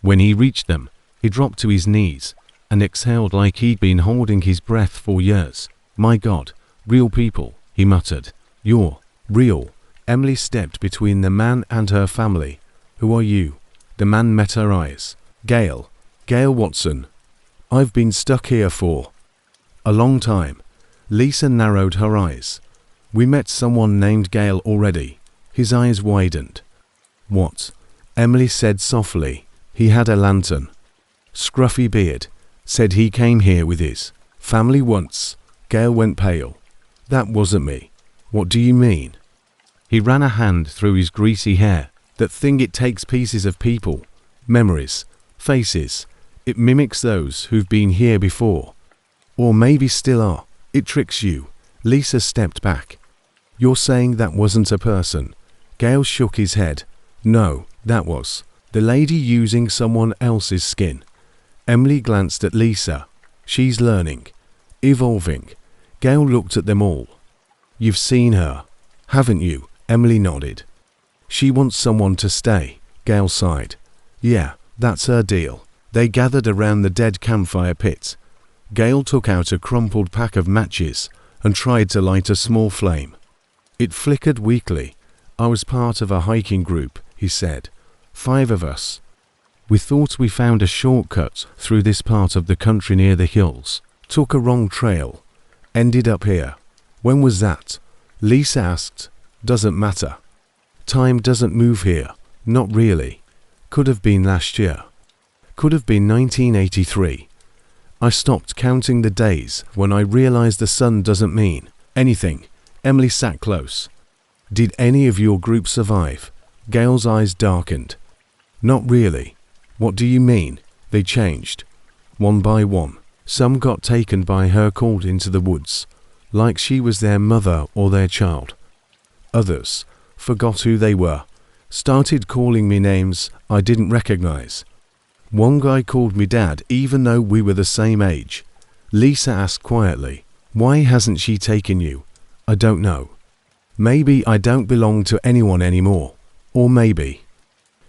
Speaker 1: When he reached them, he dropped to his knees and exhaled like he'd been holding his breath for years. My God, real people, he muttered. You're real. Emily stepped between the man and her family. Who are you? The man met her eyes. Gail Watson. I've been stuck here for a long time. Lisa narrowed her eyes. We met someone named Gail already. His eyes widened. What? Emily said softly. He had a lantern. Scruffy beard. Said he came here with his family once. Gail went pale. That wasn't me. What do you mean? He ran a hand through his greasy hair. That thing, it takes pieces of people, memories, faces. It mimics those who've been here before, or maybe still are. It tricks you. Lisa stepped back. You're saying that wasn't a person? Gail shook his head. No, that was the lady using someone else's skin. Emily glanced at Lisa. She's learning, evolving. Gail looked at them all. You've seen her, haven't you? Emily nodded. She wants someone to stay, Gail sighed. Yeah, that's her deal. They gathered around the dead campfire pit. Gail took out a crumpled pack of matches and tried to light a small flame. It flickered weakly. I was part of a hiking group, he said. 5 of us. We thought we found a shortcut through this part of the country near the hills. Took a wrong trail. Ended up here. When was that? Lisa asked. Doesn't matter. Time doesn't move here. Not really. Could have been last year. Could have been 1983. I stopped counting the days when I realized the sun doesn't mean anything. Emily sat close. Did any of your group survive? Gail's eyes darkened. Not really. What do you mean? They changed. One by one. Some got taken by her called into the woods, like she was their mother or their child. Others forgot who they were, started calling me names I didn't recognize. One guy called me dad even though we were the same age. Lisa asked quietly, why hasn't she taken you? I don't know. Maybe I don't belong to anyone anymore. Or maybe.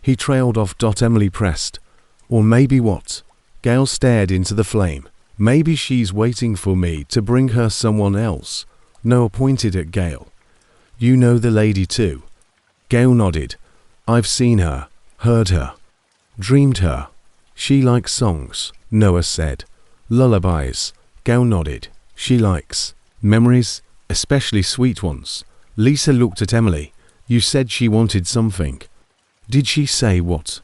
Speaker 1: He trailed off. Emily pressed. Or maybe what? Gail stared into the flame. Maybe she's waiting for me to bring her someone else. Noah pointed at Gail. You know the lady too? Gail nodded. I've seen her, heard her, dreamed her. She likes songs, Noah said. Lullabies. Gail nodded. She likes memories, especially sweet ones. Lisa looked at Emily. You said she wanted something. Did she say what?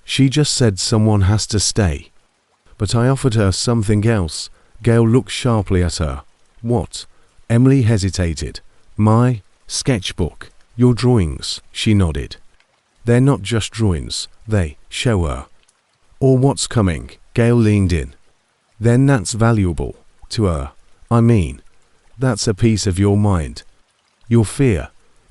Speaker 1: She just said someone has to stay. But I offered her something else. Gail looked sharply at her. What? Emily hesitated. My sketchbook. Your drawings, she nodded. They're not just drawings, they show her. Or what's coming? Gail leaned in. Then that's valuable to her. I mean, that's a piece of your mind. Your fear.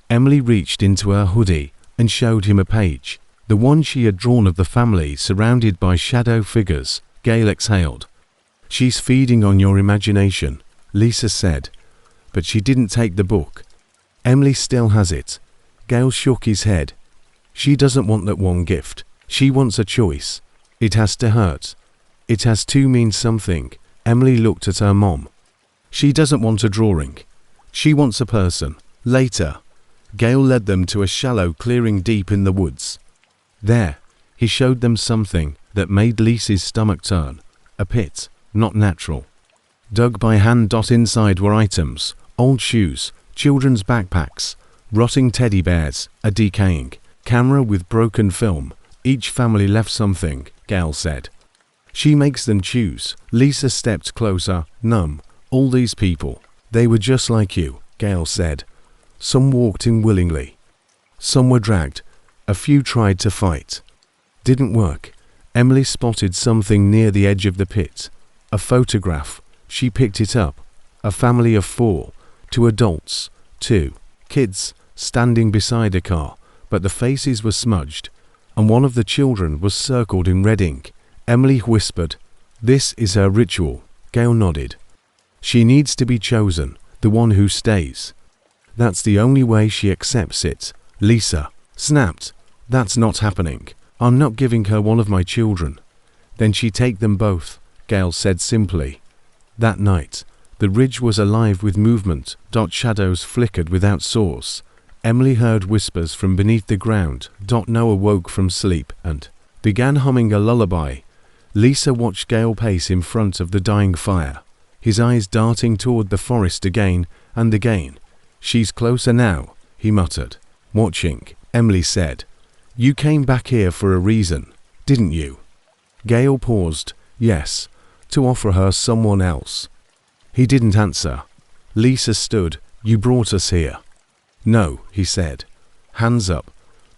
Speaker 1: Emily reached into her hoodie and showed him a page, the one she had drawn of the family surrounded by shadow figures. Gail exhaled. She's feeding on your imagination, Lisa said, but she didn't take the book. Emily still has it. Gail shook his head. She doesn't want that one gift. She wants a choice. It has to hurt. It has to mean something. Emily looked at her mom. She doesn't want a drawing. She wants a person. Later. Gail led them to a shallow clearing deep in the woods. There, he showed them something that made Lisa's stomach turn. A pit, not natural. Dug by hand. Inside were items, old shoes, children's backpacks, rotting teddy bears, a decaying camera with broken film. Each family left something, Gail said. She makes them choose. Lisa stepped closer, numb. All these people, they were just like you, Gail said. Some walked in willingly. Some were dragged. A few tried to fight. Didn't work. Emily spotted something near the edge of the pit. A photograph. She picked it up. A family of 4. 2 adults. 2 kids standing beside a car, but the faces were smudged, and one of the children was circled in red ink. Emily whispered, "This is her ritual." Gail nodded. "She needs to be chosen, the one who stays. That's the only way she accepts it." Lisa snapped, "That's not happening. I'm not giving her one of my children." "Then she take them both," Gail said simply. That night, the ridge was alive with movement. Shadows flickered without source. Emily heard whispers from beneath the ground. Noah woke from sleep and began humming a lullaby. Lisa watched Gail pace in front of the dying fire, his eyes darting toward the forest again and again. "She's closer now," he muttered. "Watching," Emily said. "You came back here for a reason, didn't you?" Gail paused. "Yes, to offer her someone else." He didn't answer. Lisa stood. "You brought us here." "No," he said. "Hands up.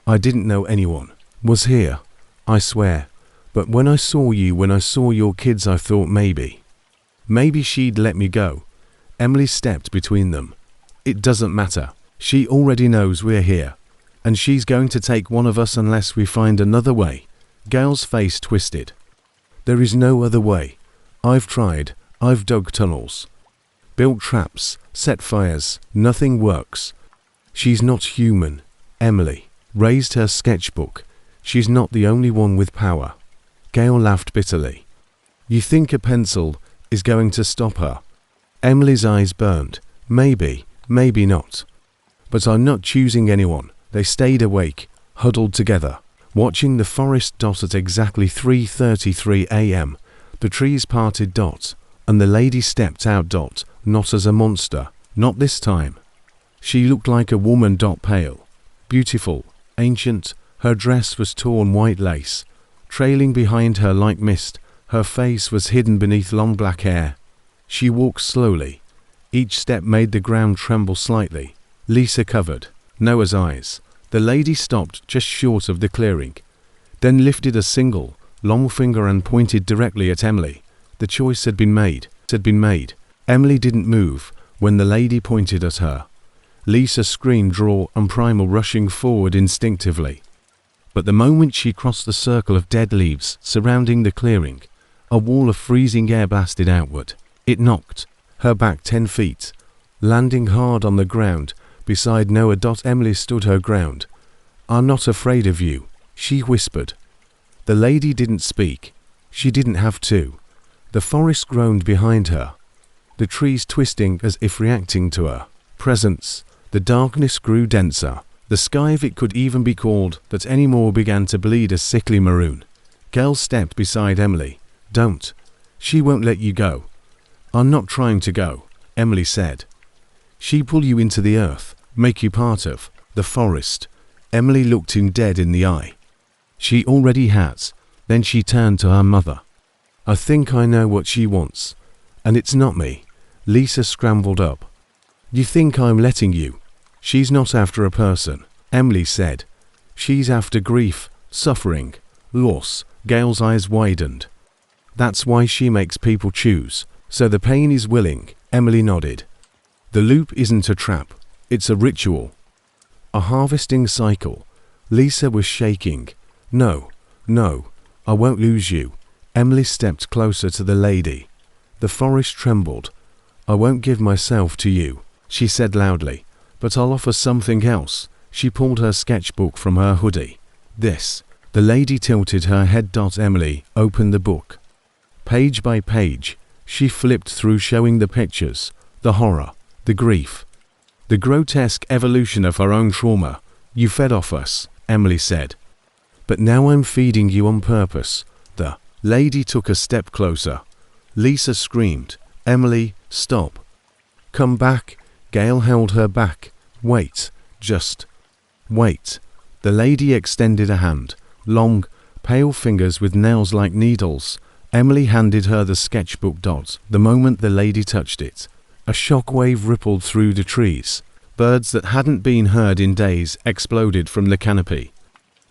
Speaker 1: I didn't know anyone was here, I swear. But when I saw your kids, I thought maybe she'd let me go." Emily stepped between them. "It doesn't matter. She already knows we're here. And she's going to take one of us unless we find another way." Gail's face twisted. "There is no other way. I've tried. I've dug tunnels, built traps, set fires, nothing works. She's not human. Emily raised her sketchbook. She's not the only one with power. Gail laughed bitterly. You think a pencil is going to stop her? Emily's eyes burned. Maybe, maybe not. But I'm not choosing anyone. They stayed awake, huddled together, watching the forest. At exactly 3:33 a.m., the trees parted. And the lady stepped out. Not as a monster, not this time. She looked like a woman. Pale, beautiful, ancient. Her dress was torn white lace, trailing behind her like mist. Her face was hidden beneath long black hair. She walked slowly. Each step made the ground tremble slightly. Lisa covered Noah's eyes. The lady stopped just short of the clearing, then lifted a single, long finger and pointed directly at Emily. The choice had been made. Emily didn't move when the lady pointed at her. Lisa screamed, raw and primal, rushing forward instinctively. But the moment she crossed the circle of dead leaves surrounding the clearing, a wall of freezing air blasted outward. It knocked her back 10 feet, landing hard on the ground beside Noah. Emily stood her ground. I'm not afraid of you, she whispered. The lady didn't speak. She didn't have to. The forest groaned behind her, the trees twisting as if reacting to her presence. The darkness grew denser. The sky, if it could even be called that anymore, began to bleed a sickly maroon. Gail stepped beside Emily. Don't. She won't let you go. I'm not trying to go, Emily said. She pull you into the earth, make you part of the forest. Emily looked him dead in the eye. She already has. Then she turned to her mother. I think I know what she wants, and it's not me. Lisa scrambled up. You think I'm letting you? She's not after a person, Emily said. She's after grief, suffering, loss. Gail's eyes widened. That's why she makes people choose. So the pain is willing, Emily nodded. The loop isn't a trap, it's a ritual. A harvesting cycle. Lisa was shaking. No, I won't lose you. Emily stepped closer to the lady. The forest trembled. I won't give myself to you, she said loudly, but I'll offer something else. She pulled her sketchbook from her hoodie. This. The lady tilted her head. Emily opened the book. Page by page, she flipped through, showing the pictures, the horror, the grief, the grotesque evolution of her own trauma. You fed off us, Emily said. But now I'm feeding you on purpose. The lady took a step closer. Lisa screamed. Emily, stop. Come back. Gail held her back. Wait. Just wait. The lady extended a hand. Long, pale fingers with nails like needles. Emily handed her the sketchbook. The moment the lady touched it, a shockwave rippled through the trees. Birds that hadn't been heard in days exploded from the canopy.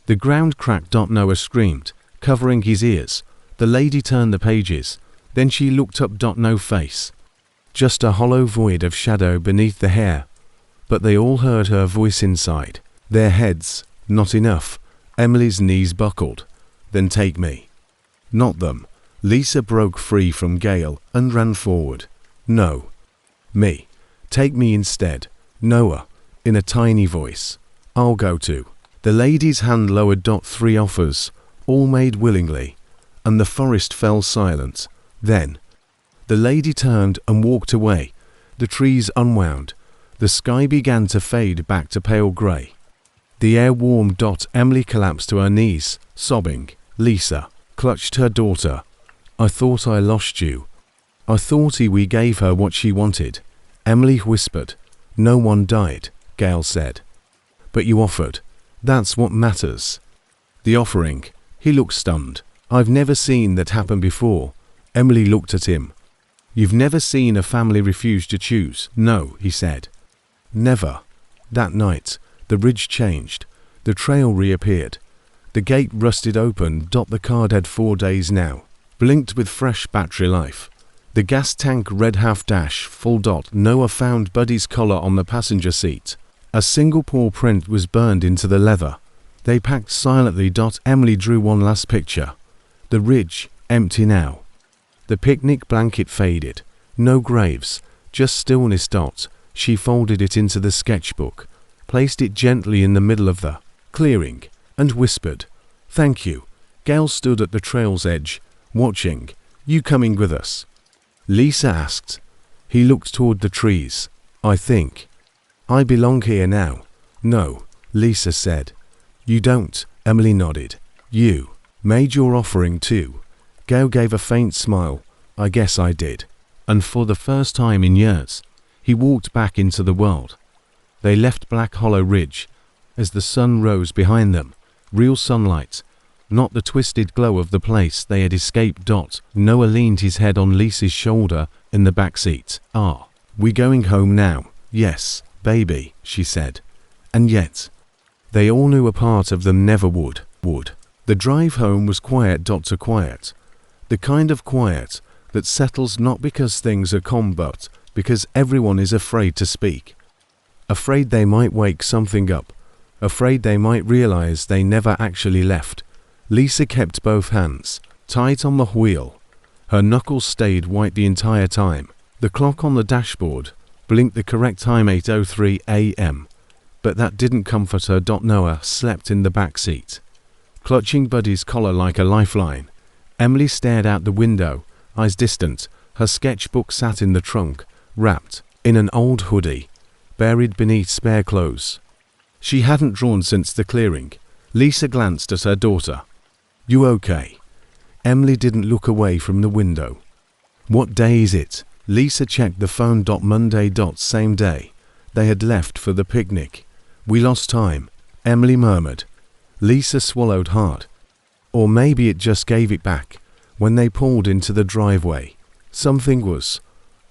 Speaker 1: The ground cracked. Noah screamed, covering his ears. The lady turned the pages. Then she looked up. No face. Just a hollow void of shadow beneath the hair. But they all heard her voice inside their heads. Not enough. Emily's knees buckled. Then take me. Not them. Lisa broke free from Gail and ran forward. No. Me. Take me instead. Noah, in a tiny voice. I'll go too. The lady's hand lowered. 3 offers, all made willingly, and the forest fell silent. Then, the lady turned and walked away. The trees unwound. The sky began to fade back to pale grey. The air warmed. Emily collapsed to her knees, sobbing. Lisa clutched her daughter. I thought I lost you. I thought we gave her what she wanted. Emily whispered. No one died, Gail said. But you offered. That's what matters. The offering. He looked stunned. I've never seen that happen before. Emily looked at him. You've never seen a family refuse to choose? No, he said. Never. That night, the ridge changed. The trail reappeared. The gate rusted open. The card had 4 days now, blinked with fresh battery life. The gas tank read half full. Noah found Buddy's collar on the passenger seat. A single paw print was burned into the leather. They packed silently. Emily drew one last picture. The ridge, empty now. The picnic blanket faded. No graves. Just stillness. She folded it into the sketchbook, placed it gently in the middle of the clearing, and whispered, "Thank you." Gail stood at the trail's edge, watching. "You coming with us?" Lisa asked. He looked toward the trees. "I think I belong here now." "No," Lisa said. "You don't," Emily nodded. "You made your offering too." Gail gave a faint smile. "I guess I did." And for the first time in years, he walked back into the world. They left Black Hollow Ridge as the sun rose behind them. Real sunlight, not the twisted glow of the place they had escaped. Noah leaned his head on Lisa's shoulder in the back seat. "Are we going home now?" "Yes, baby," she said. And yet, they all knew a part of them never would. The drive home was quiet. Quiet. The kind of quiet that settles not because things are calm but because everyone is afraid to speak. Afraid they might wake something up. Afraid they might realize they never actually left. Lisa kept both hands tight on the wheel. Her knuckles stayed white the entire time. The clock on the dashboard blinked the correct time, 8:03 a.m. But that didn't comfort her. Noah slept in the back seat, clutching Buddy's collar like a lifeline. Emily stared out the window, eyes distant. Her sketchbook sat in the trunk, wrapped in an old hoodie, buried beneath spare clothes she hadn't drawn since the clearing. Lisa glanced at her daughter. "You okay?" Emily didn't look away from the window. "What day is it?" Lisa checked the phone. Monday. Same day they had left for the picnic. "We lost time," Emily murmured. Lisa swallowed hard. Or maybe it just gave it back. When they pulled into the driveway, something was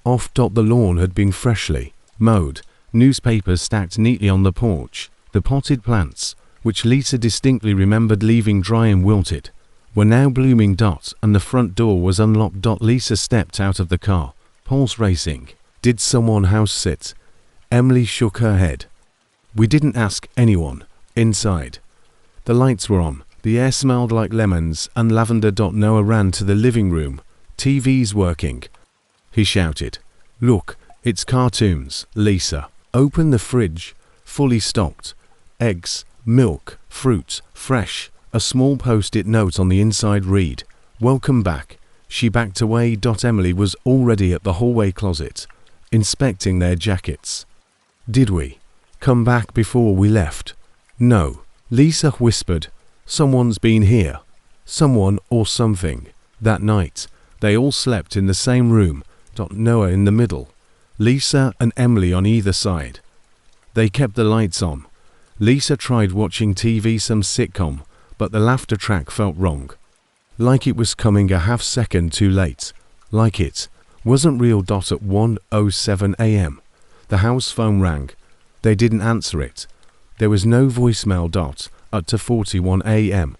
Speaker 1: off. The lawn had been freshly mowed, newspapers stacked neatly on the porch. The potted plants, which Lisa distinctly remembered leaving dry and wilted, were now blooming. And the front door was unlocked. Lisa stepped out of the car, pulse racing. Did someone house sit? Emily shook her head. "We didn't ask anyone inside." The lights were on. The air smelled like lemons and lavender. Noah ran to the living room. "TV's working," he shouted. "Look, it's cartoons." Lisa opened the fridge, fully stocked. Eggs, milk, fruit, fresh. A small post-it note on the inside read, "Welcome back." She backed away. Emily was already at the hallway closet, inspecting their jackets. "Did we come back before we left?" "No," Lisa whispered. "Someone's been here. Someone or something." That night, they all slept in the same room. Noah in the middle, Lisa and Emily on either side. They kept the lights on. Lisa tried watching TV, some sitcom, but the laughter track felt wrong. Like it was coming a half second too late. Like it wasn't real. At 1:07 a.m. the house phone rang. They didn't answer it. There was no voicemail. At 2:41 a.m.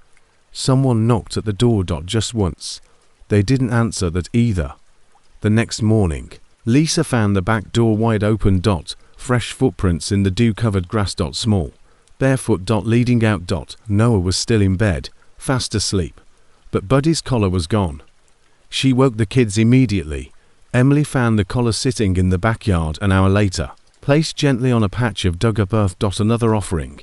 Speaker 1: someone knocked at the door. Just once. They didn't answer that either. The next morning, Lisa found the back door wide open. Fresh footprints in the dew-covered grass. Small, barefoot. Leading out. Noah was still in bed, fast asleep, but Buddy's collar was gone. She woke the kids immediately. Emily found the collar sitting in the backyard an hour later, placed gently on a patch of dug-up earth. Another offering.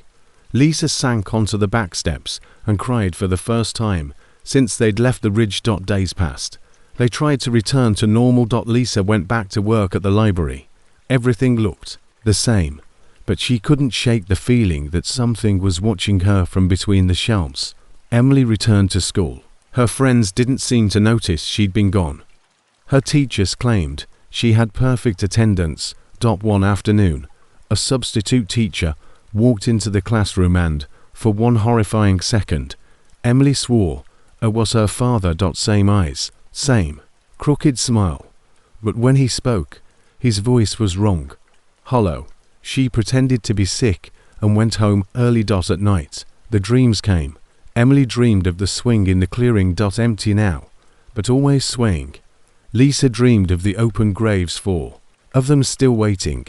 Speaker 1: Lisa sank onto the back steps and cried for the first time since they'd left the ridge. Days passed. They tried to return to normal. Lisa went back to work at the library. Everything looked the same, but she couldn't shake the feeling that something was watching her from between the shelves. Emily returned to school. Her friends didn't seem to notice she'd been gone. Her teachers claimed she had perfect attendance. One afternoon, a substitute teacher walked into the classroom and, for one horrifying second, Emily swore it was her father. Same eyes, same crooked smile. But when he spoke, his voice was wrong, hollow. She pretended to be sick and went home early. At night, the dreams came. Emily dreamed of the swing in the clearing. Empty now, but always swaying. Lisa dreamed of the open graves, four of them still waiting.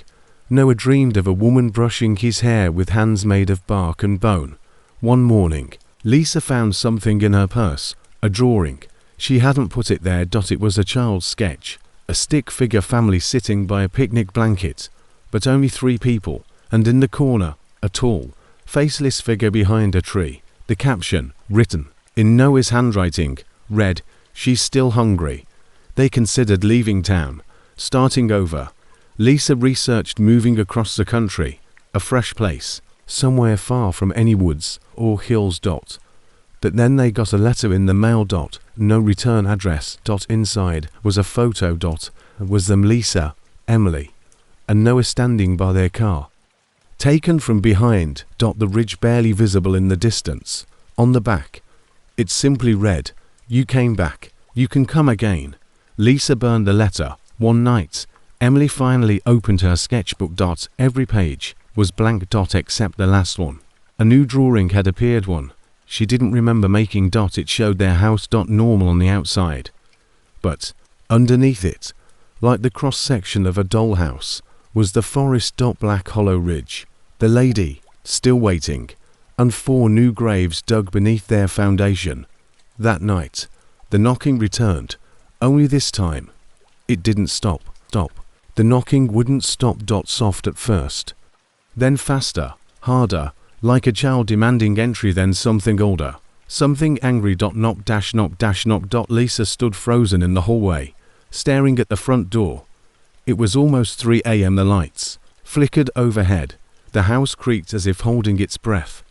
Speaker 1: Noah dreamed of a woman brushing his hair with hands made of bark and bone. One morning, Lisa found something in her purse, a drawing. She hadn't put it there. It was a child's sketch, A stick figure family sitting by a picnic blanket, but only 3 people, and in the corner, a tall, faceless figure behind a tree. The caption, written in Noah's handwriting, read, "She's still hungry." They considered leaving town, starting over. Lisa researched moving across the country, a fresh place, somewhere far from any woods or hills. But then they got a letter in the mail. No return address. Inside was a photo. Was them Lisa, Emily, and Noah standing by their car. Taken from behind. The ridge barely visible in the distance. On the back, it simply read, "You came back. You can come again." Lisa burned the letter. One night, Emily finally opened her sketchbook. Every page was blank. Except the last one. A new drawing had appeared. She didn't remember making. It showed their house. Normal on the outside. But underneath it, like the cross-section of a dollhouse, was the forest. Black hollow ridge. The lady, still waiting, and 4 new graves dug beneath their foundation. That night, the knocking returned, only this time, it didn't stop. The knocking wouldn't stop. Soft at first, then faster, harder, like a child demanding entry, then something older, something angry. Knock. Lisa stood frozen in the hallway, staring at the front door. It was almost 3 a.m. The lights flickered overhead. The house creaked as if holding its breath.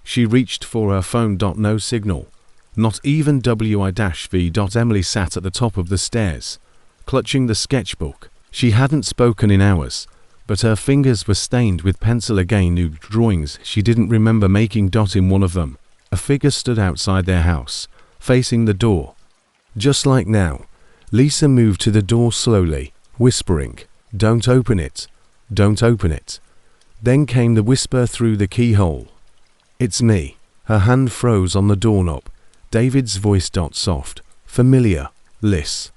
Speaker 1: She reached for her phone. No signal. Not even WI-V. Emily sat at the top of the stairs, clutching the sketchbook. She hadn't spoken in hours, but her fingers were stained with pencil again. New drawings she didn't remember making. In one of them, a figure stood outside their house, facing the door. Just like now, Lisa moved to the door slowly, whispering, "Don't open it. Don't open it." Then came the whisper through the keyhole. "It's me." Her hand froze on the doorknob. David's voice. Soft, familiar. "Liz,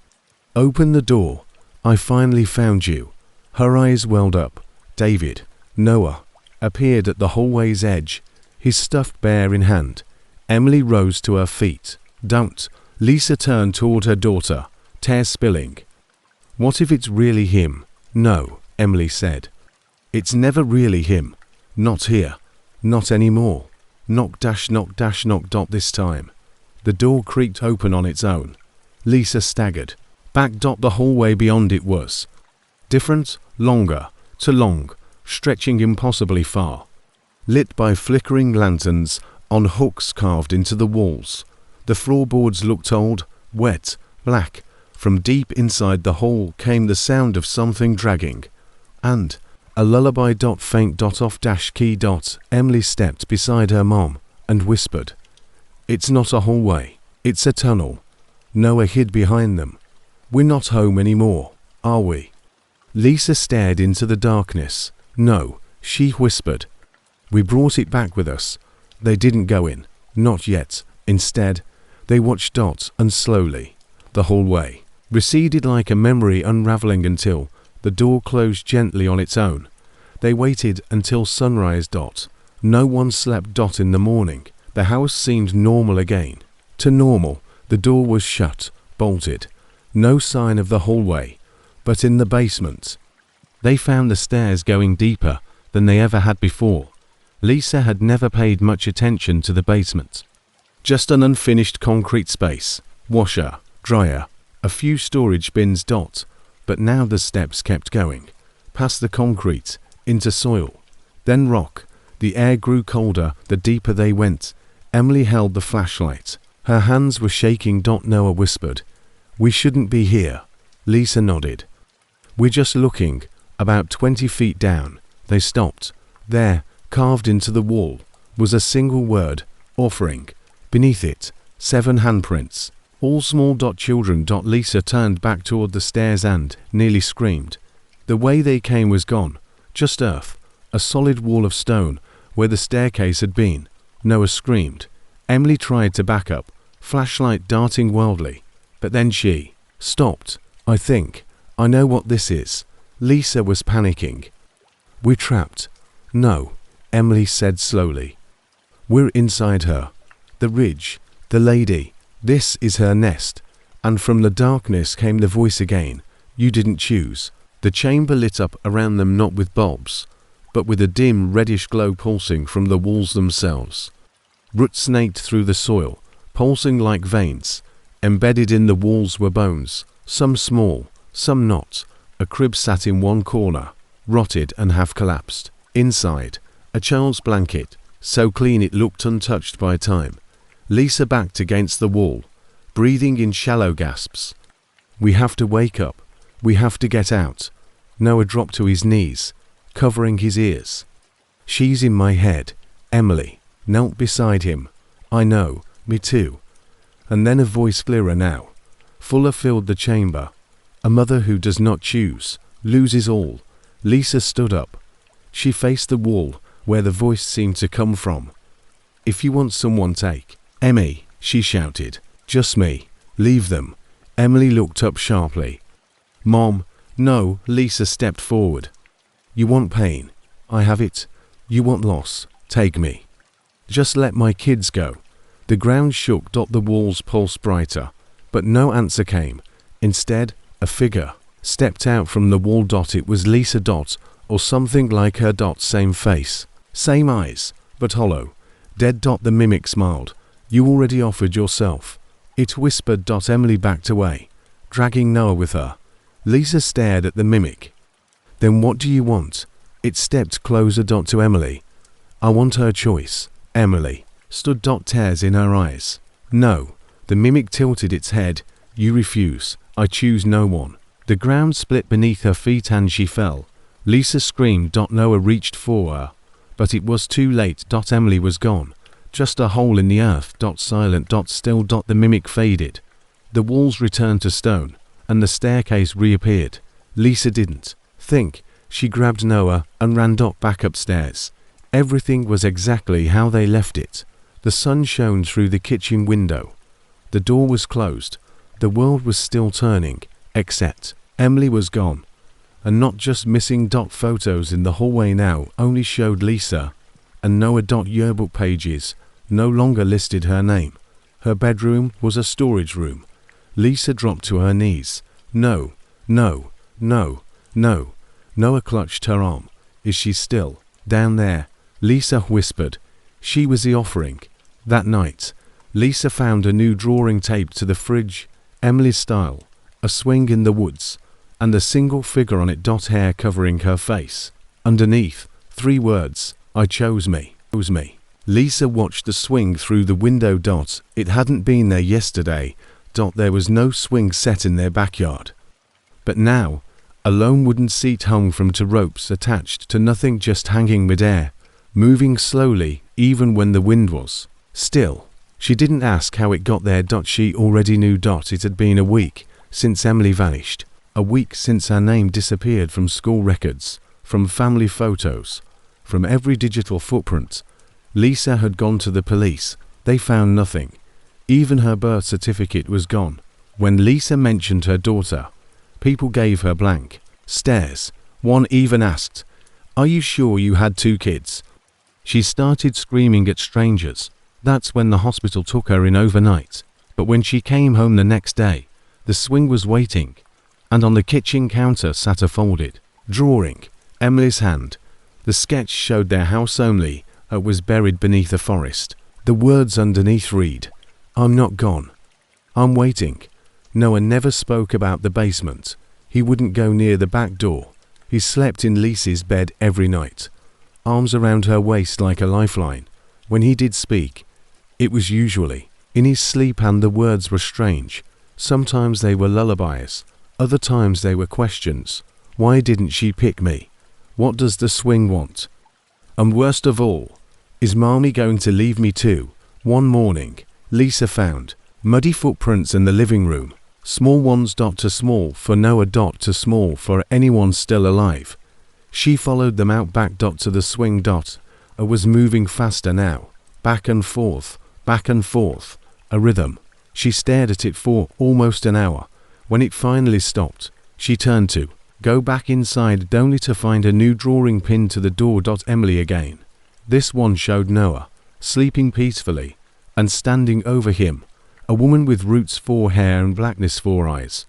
Speaker 1: open the door. I finally found you." Her eyes welled up. David, Noah, appeared at the hallway's edge, his stuffed bear in hand. Emily rose to her feet. "Don't." Lisa turned toward her daughter, tears spilling. "What if it's really him?" "No," Emily said. "It's never really him. Not here. Not anymore." Knock. This time, the door creaked open on its own. Lisa staggered. Back. The hallway beyond it was different, longer, too long, stretching impossibly far. Lit by flickering lanterns on hooks carved into the walls. The floorboards looked old, wet, black. From deep inside the hall came the sound of something dragging. And a lullaby. Faint. Off key. Emily stepped beside her mom and whispered, "It's not a hallway, it's a tunnel." Noah hid behind them. "We're not home anymore, are we?" Lisa stared into the darkness. "No," she whispered. "We brought it back with us." They didn't go in, not yet. Instead, they watched. And slowly, the hallway receded like a memory, unraveling until the door closed gently on its own. They waited until sunrise. No one slept. In the morning, the house seemed normal again. To normal. The door was shut, bolted. No sign of the hallway, but in the basement. They found the stairs going deeper than they ever had before. Lisa had never paid much attention to the basement. Just an unfinished concrete space, washer, dryer, a few storage bins. But now the steps kept going, past the concrete, into soil, then rock. The air grew colder the deeper they went. Emily held the flashlight. Her hands were shaking. Noah whispered, "We shouldn't be here." Lisa nodded. "We're just looking." About 20 feet down, they stopped. There, carved into the wall, was a single word, "Offering." Beneath it, 7 handprints, all small. Children. Lisa turned back toward the stairs and nearly screamed. The way they came was gone, just earth, a solid wall of stone where the staircase had been. Noah screamed. Emily tried to back up, flashlight darting wildly, but then she stopped. "I think I know what this is." Lisa was panicking. "We're trapped." "No," Emily said slowly. "We're inside her. The ridge, the lady. This is her nest." And from the darkness came the voice again. You didn't choose. The chamber lit up around them not with bulbs, but with a dim reddish glow pulsing from the walls themselves. Roots snaked through the soil, pulsing like veins. Embedded in the walls were bones, some small, some not. A crib sat in one corner, rotted and half collapsed. Inside, a child's blanket, so clean it looked untouched by time. Lisa backed against the wall, breathing in shallow gasps. We have to wake up. We have to get out. Noah dropped to his knees, covering his ears. She's in my head. Emily knelt beside him. I know, me too. And then a voice clearer now. Fuller filled the chamber. A mother who does not choose, loses all. Lisa stood up. She faced the wall, where the voice seemed to come from. If you want someone, take Emmy, she shouted. Just me. Leave them. Emily looked up sharply. Mom, no. Lisa stepped forward. You want pain? I have it. You want loss? Take me. Just let my kids go. The ground shook. The walls pulsed brighter, but no answer came. Instead, a figure stepped out from the wall. It was Lisa, or something like her. Same face, same eyes, but hollow, dead. The mimic smiled. You already offered yourself, it whispered. Emily backed away, dragging Noah with her. Lisa stared at the mimic. Then what do you want? It stepped closer. To Emily. I want her choice. Emily stood. Tears in her eyes. No. The mimic tilted its head. You refuse. I choose no one. The ground split beneath her feet and she fell. Lisa screamed. Noah reached for her, but it was too late. Emily was gone. Just a hole in the earth. Silent. Still. The mimic faded. The walls returned to stone, and the staircase reappeared. Lisa didn't think. She grabbed Noah and ran back upstairs. Everything was exactly how they left it. The sun shone through the kitchen window. The door was closed. The world was still turning, except Emily was gone. And not just missing. Photos in the hallway now only showed Lisa, and Noah. Yearbook pages no longer listed her name. Her bedroom was a storage room. Lisa dropped to her knees. No, no, no, no. Noah clutched her arm. Is she still down there? Lisa whispered. She was the offering. That night, Lisa found a new drawing taped to the fridge, Emily's style, a swing in the woods, and a single figure on it. Hair covering her face. Underneath, 3 words, I chose me. Lisa watched the swing through the window. It hadn't been there yesterday. There was no swing set in their backyard. But now, a lone wooden seat hung from 2 ropes attached to nothing, just hanging midair, moving slowly even when the wind was still. She didn't ask how it got there. She already knew. It had been a week since Emily vanished, a week since her name disappeared from school records, from family photos, from every digital footprint. Lisa had gone to the police. They found nothing. Even her birth certificate was gone. When Lisa mentioned her daughter, people gave her blank stares. One even asked, "Are you sure you had 2 kids?" She started screaming at strangers. That's when the hospital took her in overnight. But when she came home the next day, the swing was waiting, and on the kitchen counter sat a folded drawing, Emily's hand. The sketch showed their house only. It was buried beneath a forest. The words underneath read, I'm not gone. I'm waiting. Noah never spoke about the basement. He wouldn't go near the back door. He slept in Lisa's bed every night, arms around her waist like a lifeline. When he did speak, it was usually in his sleep, and the words were strange. Sometimes they were lullabies, other times they were questions. Why didn't she pick me? What does the swing want? And worst of all, is Mommy going to leave me too? One morning, Lisa found muddy footprints in the living room. Small ones. To small for Noah. To small for anyone still alive. She followed them out back. To the swing. It was moving faster now. Back and forth, a rhythm. She stared at it for almost an hour. When it finally stopped, she turned to go back inside, only to find a new drawing pinned to the door. Emily again. This one showed Noah, sleeping peacefully, and standing over him, a woman with roots for hair and blackness for eyes.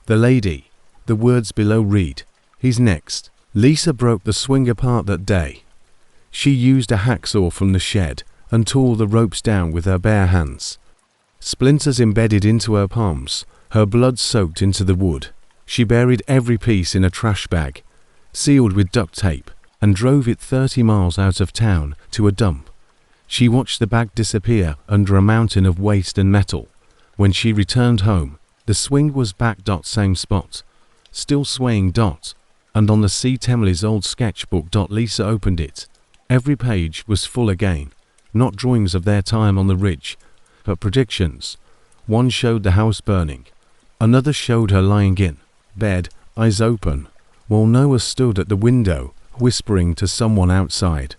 Speaker 1: The lady The words below read, "He's next." Lisa broke the swing apart that day. She used a hacksaw from the shed and tore the ropes down with her bare hands. Splinters embedded into her palms, her blood soaked into the wood. She buried every piece in a trash bag, sealed with duct tape, and drove it 30 miles out of town to a dump. She watched the bag disappear under a mountain of waste and metal. When she returned home, the swing was back. Same spot, still swaying. And on the seat Emily's old sketchbook. Lisa opened it. Every page was full again, not drawings of their time on the ridge, but predictions. One showed the house burning. Another showed her lying in bed, eyes open, while Noah stood at the window, whispering to someone outside.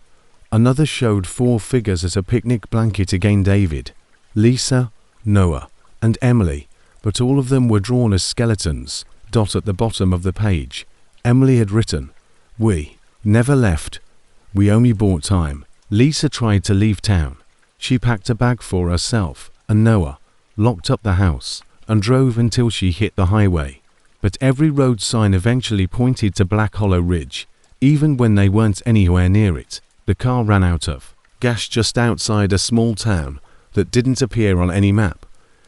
Speaker 1: Another showed 4 figures as a picnic blanket. Again David, Lisa, Noah, and Emily, but all of them were drawn as skeletons. At the bottom of the page, Emily had written, "We never left. We only bought time." Lisa tried to leave town. She packed a bag for herself and Noah, locked up the house, and drove until she hit the highway. But every road sign eventually pointed to Black Hollow Ridge. Even when they weren't anywhere near it, the car ran out of gas just outside a small town that didn't appear on any map.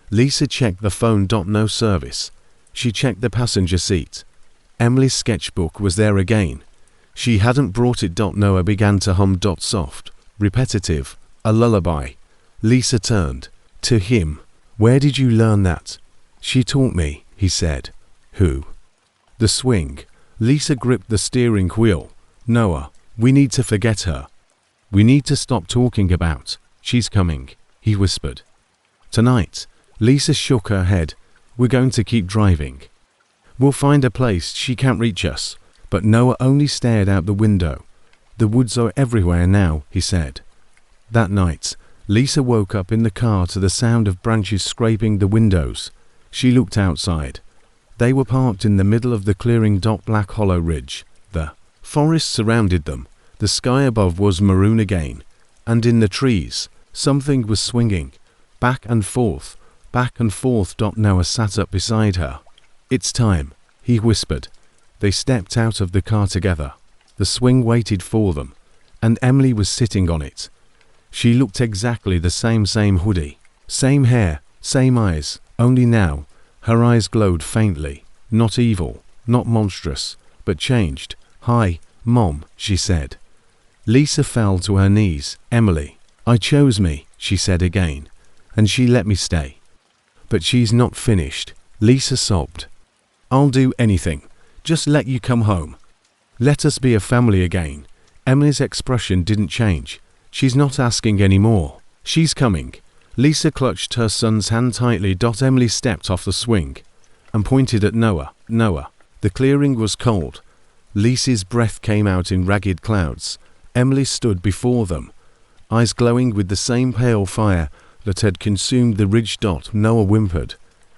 Speaker 1: Lisa checked the phone. No service. She checked the passenger seat. Emily's sketchbook was there again. She hadn't brought it. Noah began to hum. Soft, repetitive, a lullaby. Lisa turned to him. "Where did you learn that?" "She taught me," he said. "Who?" "The swing." Lisa gripped the steering wheel. "Noah, we need to forget her. We need to stop talking about. She's coming," he whispered. "Tonight." Lisa shook her head. "We're going to keep driving. We'll find a place she can't reach us." But Noah only stared out the window. "The woods are everywhere now," he said. That night, Lisa woke up in the car to the sound of branches scraping the windows. She looked outside. They were parked in the middle of the clearing. Black Hollow Ridge. The forest surrounded them. The sky above was maroon again. And in the trees, something was swinging. Back and forth, back and forth. Noah sat up beside her. "It's time," he whispered. They stepped out of the car together. The swing waited for them, and Emily was sitting on it. She looked exactly the same hoodie, same hair, same eyes, only now, her eyes glowed faintly, not evil, not monstrous, but changed. "Hi, Mom," she said. Lisa fell to her knees. "Emily, I chose me," she said again, "and she let me stay." "But she's not finished," Lisa sobbed. "I'll do anything. Just let you come home. Let us be a family again." Emily's expression didn't change. "She's not asking anymore. She's coming." Lisa clutched her son's hand tightly. Emily stepped off the swing and pointed at Noah. "Noah." The clearing was cold. Lisa's breath came out in ragged clouds. Emily stood before them, eyes glowing with the same pale fire that had consumed the ridge. Noah whimpered.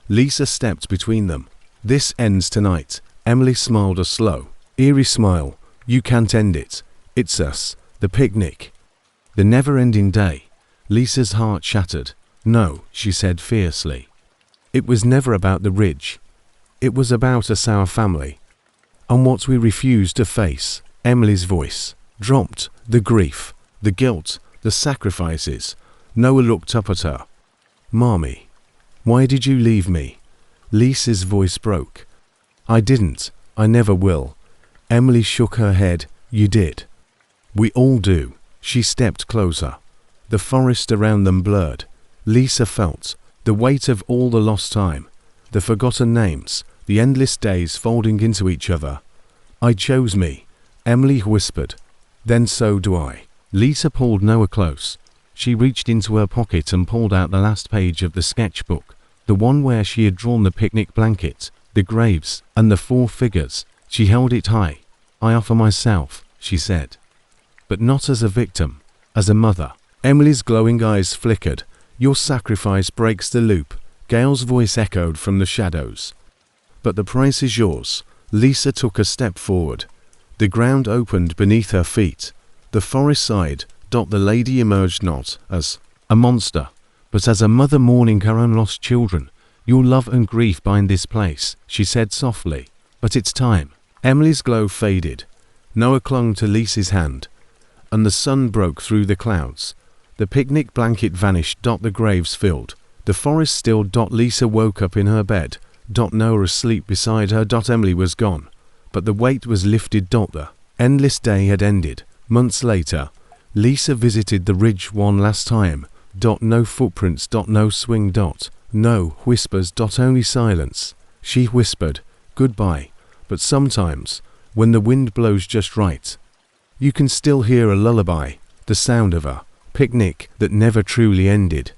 Speaker 1: Lisa stepped between them. "This ends tonight." Emily smiled a slow, eerie smile. "You can't end it. It's us, the picnic, the never-ending day." Lisa's heart shattered. "No," she said fiercely. "It was never about the ridge. It was about us, our family, and what we refused to face." Emily's voice dropped. The grief, the guilt, the sacrifices. Noah looked up at her. "Mommy, why did you leave me?" Lisa's voice broke. "I didn't. I never will." Emily shook her head. "You did. We all do." She stepped closer. The forest around them blurred. Lisa felt the weight of all the lost time, the forgotten names, the endless days folding into each other. "I chose me," Emily whispered. "Then so do I." Lisa pulled Noah close. She reached into her pocket and pulled out the last page of the sketchbook, the one where she had drawn the picnic blanket, the graves, and the 4 figures. She held it high. "I offer myself," she said. "But not as a victim, as a mother." Emily's glowing eyes flickered. "Your sacrifice breaks the loop," Gail's voice echoed from the shadows. "But the price is yours." Lisa took a step forward. The ground opened beneath her feet. The forest sighed. The lady emerged not as a monster, but as a mother mourning her own lost children. "Your love and grief bind this place," she said softly. But it's time. Emily's glow faded. Noah clung to Lisa's hand, and the sun broke through the clouds. The picnic blanket vanished. The graves filled. The forest still. Lisa woke up in her bed. Noah asleep beside her. Emily was gone, but the weight was lifted. The endless day had ended. Months later, Lisa visited the ridge one last time. No footprints. No swing. No whispers. Only silence. She whispered, "Goodbye," but sometimes, when the wind blows just right, you can still hear a lullaby, the sound of a picnic that never truly ended.